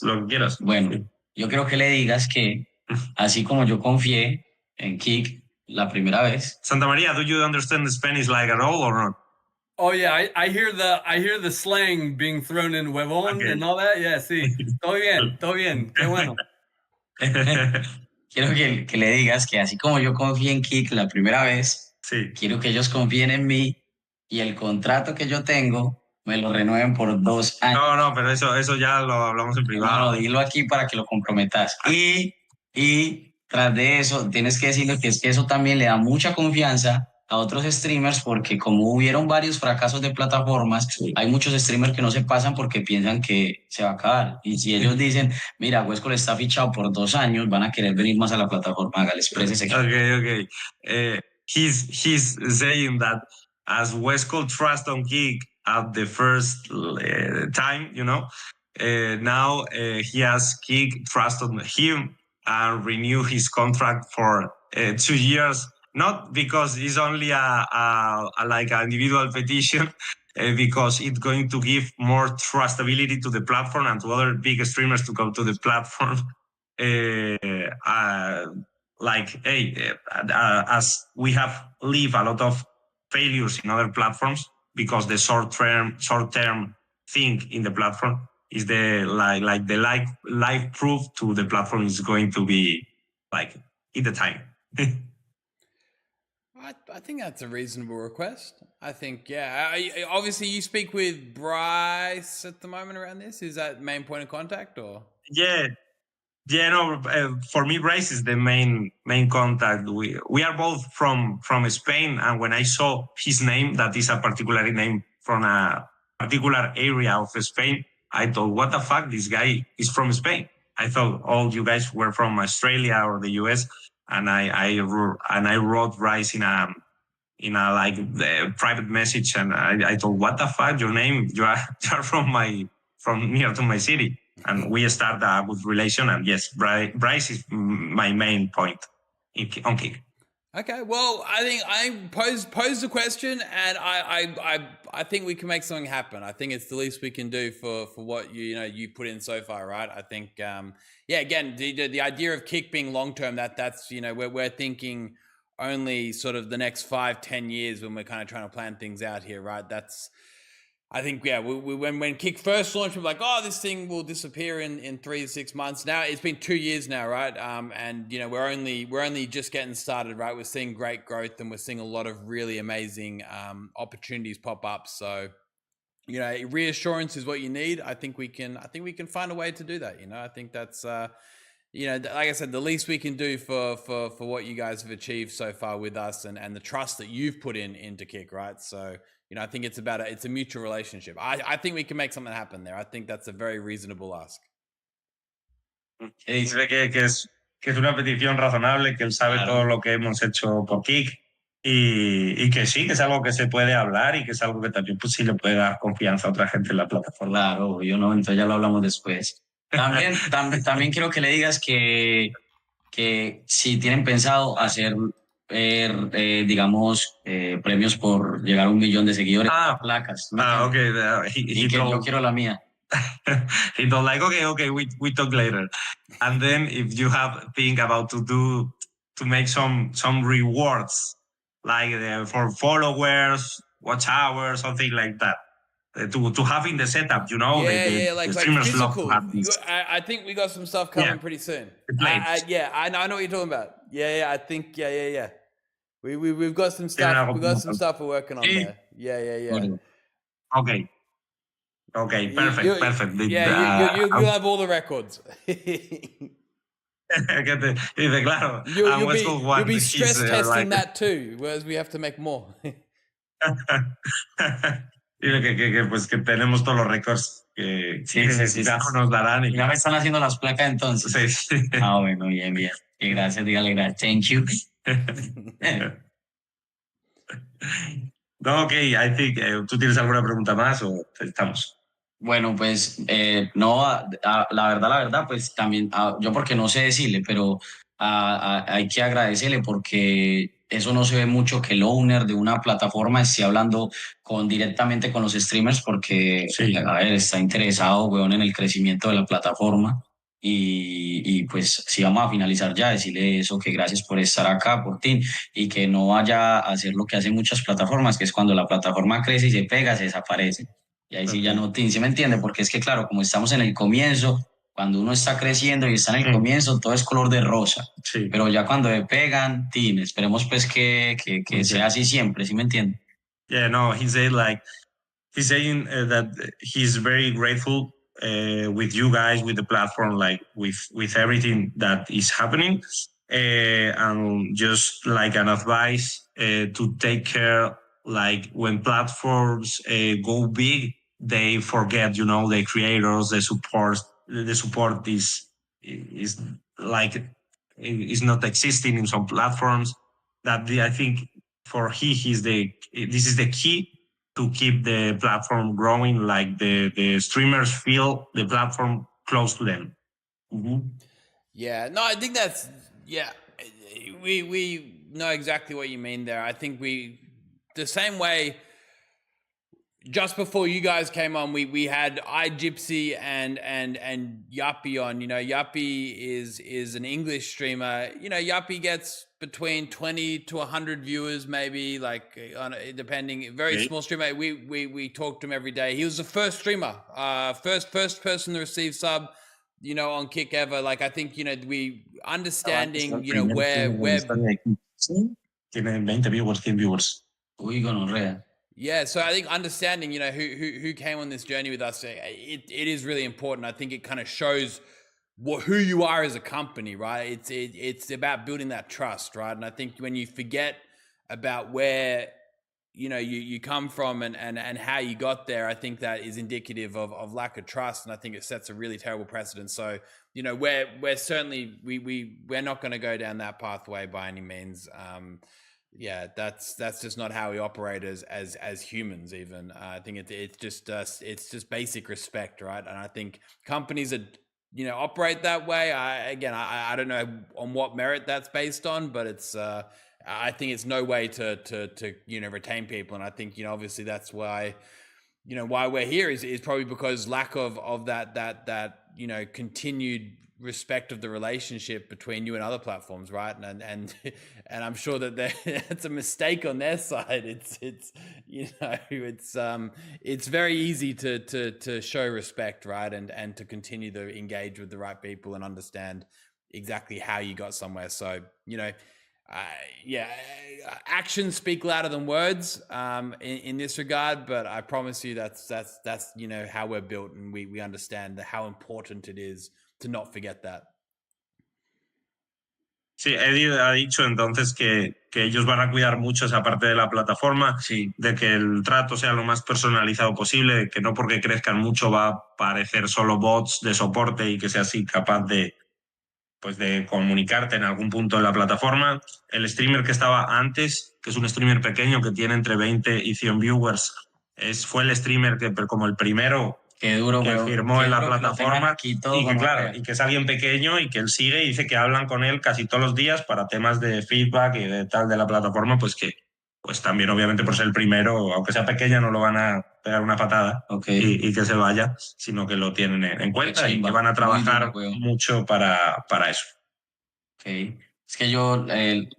Lo que quieras. Bueno, yo creo que le digas que así como yo confié en Kik la primera vez. Santa Maria, do you understand the Spanish like at all or not? Oh yeah, I hear the slang being thrown in huevón and all that. Yeah, sí. Todo bien, qué bueno. Quiero que le digas que así como yo confié en Kik la primera vez, sí, quiero que ellos confíen en mí y el contrato que yo tengo me lo renueven por 2 años. No, pero eso ya lo hablamos en privado. No, dilo aquí para que lo comprometas. Y tras de eso, tienes que decirle que es que eso también le da mucha confianza a otros streamers, porque como hubieron varios fracasos de plataformas, hay muchos streamers que no se pasan porque piensan que se va a acabar. Y si ellos dicen, mira, Westcol está fichado por 2 años, van a querer venir más a la plataforma, hágales preses. Okay. He's saying that as Westcol trust on Kik at the first time, now he has Kik trust on him and renew his contract for 2 years. Not because it's only like an individual petition, because it's going to give more trustability to the platform and to other big streamers to go to the platform. As we have lived a lot of failures in other platforms, because the short-term thing in the platform is the live proof to the platform is going to be like in the time. I think that's a reasonable request. I think, yeah. Obviously, you speak with Bryce at the moment around this. Is that main point of contact, or? Yeah. No. For me, Bryce is the main contact. We are both from Spain, and when I saw his name, that is a particular name from a particular area of Spain, I thought, what the fuck? This guy is from Spain. I thought all you guys were from Australia or the US. And I wrote Bryce in a like private message, and I told, what the fuck, your name, you are from near to my city, and we start a good relation. And yes, Bryce is my main point on Kik. Okay, well, I think I pose the question, and I think we can make something happen. I think it's the least we can do for what you put in so far, right? I think again, the idea of Kik being long term, that's we're thinking only sort of the next 5-10 years when we're kind of trying to plan things out here, right? I think, when Kik first launched, we were like, oh, this thing will disappear in 3 to 6 months. Now it's been 2 years now, right? And we're only just getting started, right? We're seeing great growth, and we're seeing a lot of really amazing opportunities pop up. So, reassurance is what you need. I think we can find a way to do that. I think that's like I said, the least we can do for what you guys have achieved so far with us, and the trust that you've put into Kik, right? So, You know, I think it's a mutual relationship. I think we can make something happen there. I think that's a very reasonable ask. Que dice que es una petición razonable, que él sabe Claro. todo lo que hemos hecho por Kik y que sí, que es algo que se puede hablar y que es algo que también pues, sí le puede dar confianza a otra gente en la plataforma. Claro, yo no, entonces ya lo hablamos después. También quiero que le digas que si tienen pensado hacer, digamos, premios por llegar a 1 millón de seguidores, placas. ¿me entiendes? Okay. Y que yo quiero la mía. He told like, okay, we talk later. And then if you have think about to make some rewards, like for followers, watch hours, something like that. To have in the setup, you know, Like the streamers love to physical. have this. I think we got some stuff coming pretty soon. I know what you're talking about. I think we've got some stuff. We've got some stuff we're working on there. Yeah. Okay, perfect. You'll have all the records. Claro, You'll be stress testing that too, whereas we have to make more. Pues que tenemos todos los récords que nos darán. Ya me están haciendo las placas entonces. Sí. Bueno, bien. Gracias, dígale gracias. Thank you. No, ok, I think, ¿tú tienes alguna pregunta más o estamos? Bueno, pues no, la verdad, pues también, yo porque no sé decirle, pero hay que agradecerle porque eso no se ve mucho que el owner de una plataforma esté hablando directamente con los streamers porque, Sí. a ver, está interesado, weón, en el crecimiento de la plataforma. Y pues si vamos a finalizar ya, decirle eso, que gracias por estar acá, por ti, y que no vaya a hacer lo que hacen muchas plataformas, que es cuando la plataforma crece y se pega, se desaparece. Y ahí sí ya no, ¿sí me entiende? Porque es que claro, como estamos en el comienzo, cuando uno está creciendo y está en el comienzo, todo es color de rosa. Sí. Pero ya cuando le pegan, esperemos pues que sea así siempre, ¿sí me entiende? Yeah, no, he's saying that he's very grateful with you guys, with the platform, like with everything that is happening, and just like an advice to take care, like when platforms go big, they forget, you know, the creators, the support is like is not existing in some platforms. That I think for this is the key to keep the platform growing, like the streamers feel the platform close to them. Mm-hmm. Yeah, no, I think that's, we know exactly what you mean there. I think the same way, just before you guys came on, we had iGypsy and Yuppie on. You know, Yuppie is an English streamer. You know, Yuppie gets between 20 to 100 viewers, maybe, like depending. Very small streamer. We talked to him every day. He was the first streamer, first person to receive sub, you know, on Kick ever. like, I think, you know, we understanding, you know, where Tiene 20 viewers, 100 viewers. Uy, gonorrea. Yeah, so I think understanding, you know, who came on this journey with us, it is really important. I think it kind of shows who you are as a company, right? It's about building that trust, right? And I think when you forget about where, you know, you come from and how you got there, I think that is indicative of lack of trust, and I think it sets a really terrible precedent. So, you know, we're certainly we're not going to go down that pathway by any means. Yeah, that's just not how we operate as humans. Even I think it's just basic respect, right? And I think companies that, you know, operate that way, I don't know on what merit that's based on, but it's I think it's no way to you know, retain people. And I think, you know, obviously that's why, you know, why we're here is probably because lack of that you know, continued respect of the relationship between you and other platforms, right? And I'm sure that that's a mistake on their side. It's you know, it's very easy to show respect, right? And to continue to engage with the right people and understand exactly how you got somewhere. So, you know, actions speak louder than words in this regard, but I promise you that's you know, how we're built, and we understand how important it is to not forget that. Sí, Eddie ha dicho entonces que ellos van a cuidar mucho esa parte de la plataforma, Sí. de que el trato sea lo más personalizado posible, de que no porque crezcan mucho va a parecer solo bots de soporte y que sea así capaz de comunicarte en algún punto de la plataforma. El streamer que estaba antes, que es un streamer pequeño que tiene entre 20 y 100 viewers, fue el streamer que como el primero Qué duro, que weón. firmó Qué en la duro que lo tengan plataforma aquí todo y que, con claro, Ortega. y que es alguien pequeño y que él sigue y dice que hablan con él casi todos los días para temas de feedback y de tal de la plataforma, pues que pues también obviamente por ser el primero, aunque sea pequeña, no lo van a pegar una patada Ok. y que se vaya, sino que lo tienen en cuenta y chimba. que van a Muy trabajar duro, weón. mucho para eso. Ok. Es que yo,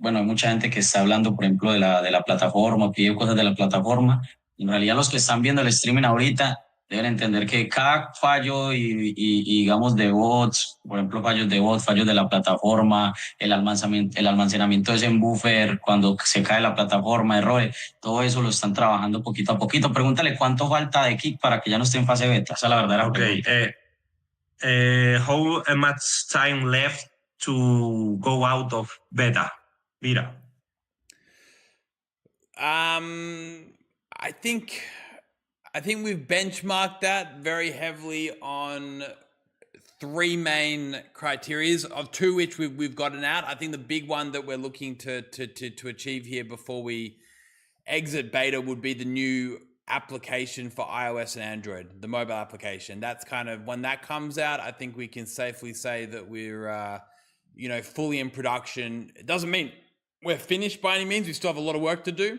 bueno, hay mucha gente que está hablando, por ejemplo, de la plataforma, pide cosas de la plataforma. En realidad, los que están viendo el streaming ahorita deben entender que cada fallo y digamos, de bots, por ejemplo, fallos de bots, fallos de la plataforma, el almacenamiento es en buffer, cuando se cae la plataforma, errores, todo eso lo están trabajando poquito a poquito. Pregúntale cuánto falta de kick para que ya no esté en fase beta. Esa es la verdadera Okay. pregunta. How much time left to go out of beta? Mira. I think we've benchmarked that very heavily on three main criterias, of two which we've gotten out. I think the big one that we're looking to achieve here before we exit beta would be the new application for iOS and Android, the mobile application. That's kind of, when that comes out, I think we can safely say that we're fully in production. It doesn't mean we're finished by any means. We still have a lot of work to do,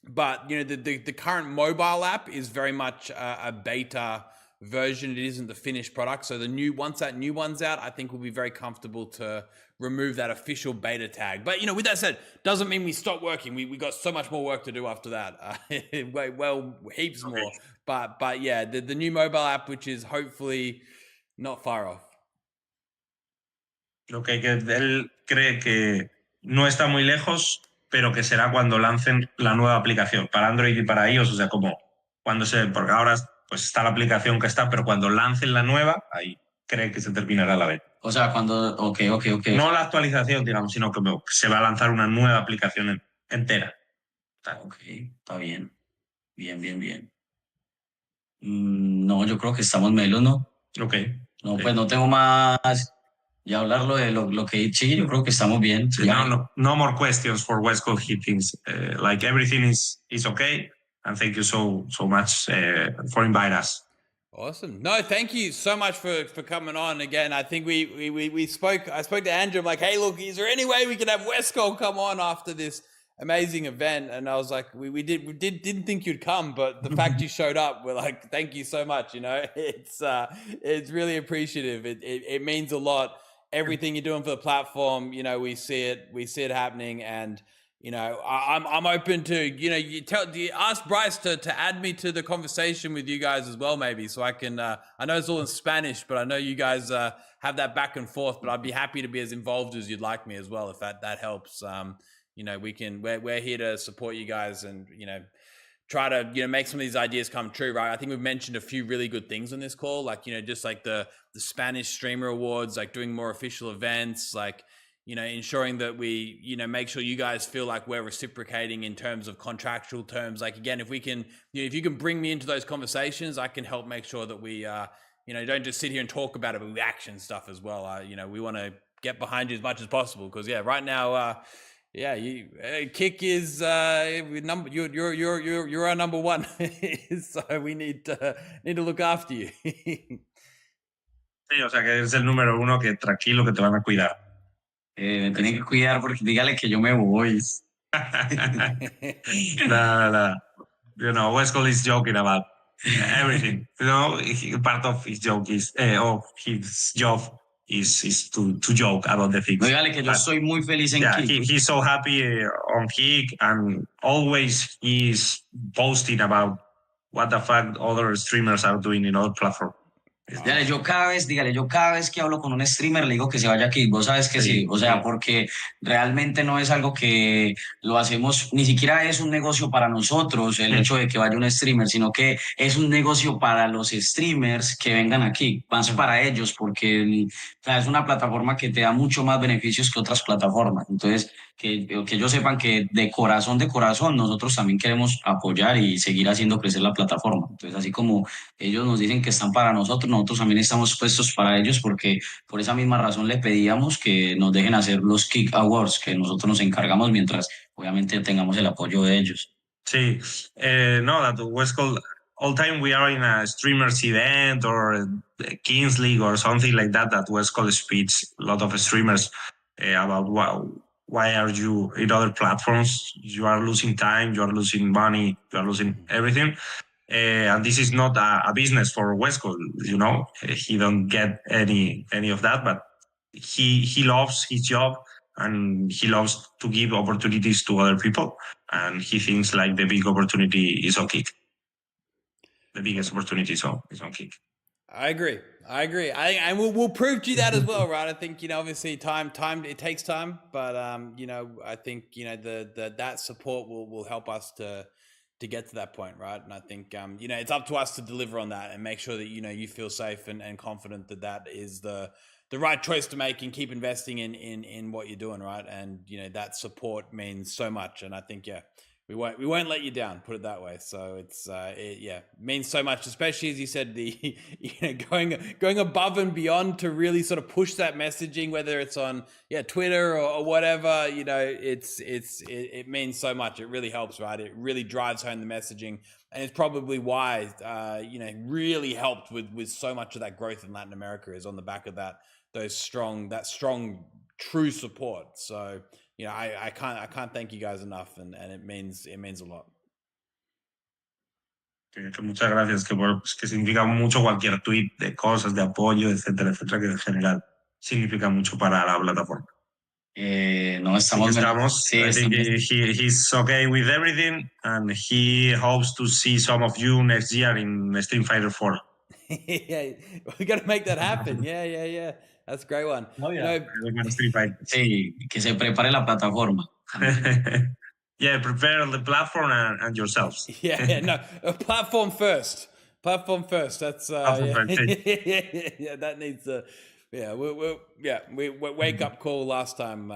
but the current mobile app is very much a beta version. It isn't the finished product. So once that new one's out, I think we'll be very comfortable to remove that official beta tag. But with that said, doesn't mean we stop working. We got so much more work to do after that. Heaps more. But yeah, the new mobile app, which is hopefully not far off. Lo que él cree que no está muy lejos, pero que será cuando lancen la nueva aplicación para Android y para iOS, o sea, como porque ahora pues está la aplicación que está, pero cuando lancen la nueva, ahí cree que se terminará la beta. O sea, cuando, ok. No la actualización, digamos, sino que se va a lanzar una nueva aplicación entera. Ok, está bien. Bien. No, yo creo que estamos melos, ¿no? Ok. No, pues no tengo más. Ya hablarlo de lo que sí, yo creo que estamos bien. Sí, no more questions for Westcol Hittings. Like everything is okay. And thank you so much for inviting us. Awesome. No, thank you so much for coming on again. I think we spoke. I spoke to Andrew. I'm like, hey, look, is there any way we could have Westcol come on after this amazing event? And I was like, we didn't think you'd come, but the fact you showed up, we're like, thank you so much. It's really appreciative. It means a lot. Everything you're doing for the platform, we see it happening, and I'm open to you ask Bryce to add me to the conversation with you guys as well, maybe, so I can I know it's all in Spanish, but I know you guys have that back and forth, but I'd be happy to be as involved as you'd like me as well, if that helps. We're here to support you guys and try to make some of these ideas come true, right? I think we've mentioned a few really good things on this call, like just like the Spanish streamer awards, like doing more official events, like ensuring that we make sure you guys feel like we're reciprocating in terms of contractual terms. Like, again, if we can if you can bring me into those conversations, I can help make sure that we don't just sit here and talk about it, but we action stuff as well. We want to get behind you as much as possible, because right now Kick is you're our number one, so we need to look after you. Sí, o sea que es el número uno, que tranquilo, que te van a cuidar. Me tienen que cuidar porque dígale que yo me voy. No. Westcol is joking about everything. Part of his joke is his job is to joke about the things. Dígale que yo soy muy feliz en Kick. He's so happy on Kick, and always he's posting about what the fuck other streamers are doing in other platforms. Dígale, yo cada vez que hablo con un streamer le digo que se vaya aquí, vos sabes que sí, o sea, porque realmente no es algo que lo hacemos, ni siquiera es un negocio para nosotros el hecho de que vaya un streamer, sino que es un negocio para los streamers que vengan aquí, más para ellos, porque o sea, es una plataforma que te da mucho más beneficios que otras plataformas, entonces que ellos sepan que de corazón, nosotros también queremos apoyar y seguir haciendo crecer la plataforma, entonces así como ellos nos dicen que están para nosotros, nosotros también estamos puestos para ellos porque por esa misma razón le pedíamos que nos dejen hacer los Kick Awards, que nosotros nos encargamos mientras obviamente tengamos el apoyo de ellos. Sí, no, that Westcol, all time we are in a streamers event or a Kings League or something like that, that Westcol speaks a lot of streamers about why are you in other platforms? You are losing time, you are losing money, you are losing everything. And this is not a business for Westcol, you know. He don't get any of that, but he loves his job and he loves to give opportunities to other people. And he thinks like the big opportunity is on Kick. The biggest opportunity is on Kick. I agree. And we'll prove to you that as well, right? I think, obviously time, it takes time, but, I think, that support will help us to get to that point, right? And I think, it's up to us to deliver on that and make sure that, you feel safe and confident that is the right choice to make and keep investing in what you're doing, right? And, that support means so much. And I think, we won't let you down, put it that way. So it's it means so much, especially as you said, the going above and beyond to really sort of push that messaging, whether it's on Twitter or whatever, it means so much. It really helps, right? It really drives home the messaging, and it's probably why really helped with so much of that growth in Latin America is on the back of that strong true support. So I can't thank you guys enough, and it means a lot. Muchas gracias, que significa mucho cualquier tweet de cosas, de apoyo, etcétera, etcétera, que en general significa mucho para la plataforma. No estamos. Sí, I think he's okay with everything, and he hopes to see some of you next year in Street Fighter 4. Yeah, we got to make that happen. Yeah. That's a great one. Oh, yeah. Sí, que se prepare la plataforma. Yeah, prepare the platform and yourselves. Yeah, no, a platform first. That's yeah, that needs to. Yeah, we wake up call last time.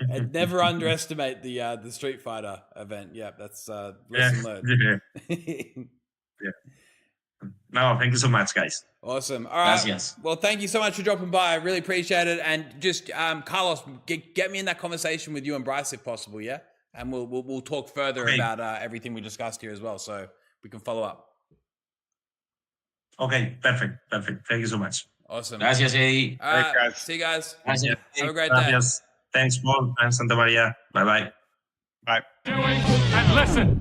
And never underestimate the Street Fighter event. Yeah, that's lesson learned. Yeah. No, thank you so much, guys. Awesome. All right. Gracias. Well, thank you so much for dropping by. I really appreciate it. And just Carlos, get me in that conversation with you and Bryce if possible, yeah? And we'll talk further about everything we discussed here as well, so we can follow up. Okay, perfect. Thank you so much. Awesome. Gracias, Eddie. All right. Thanks, guys. See you guys. Gracias. Have a great Gracias. Thanks, Paul and Santa Maria. Bye-bye. Bye. Doing and listen.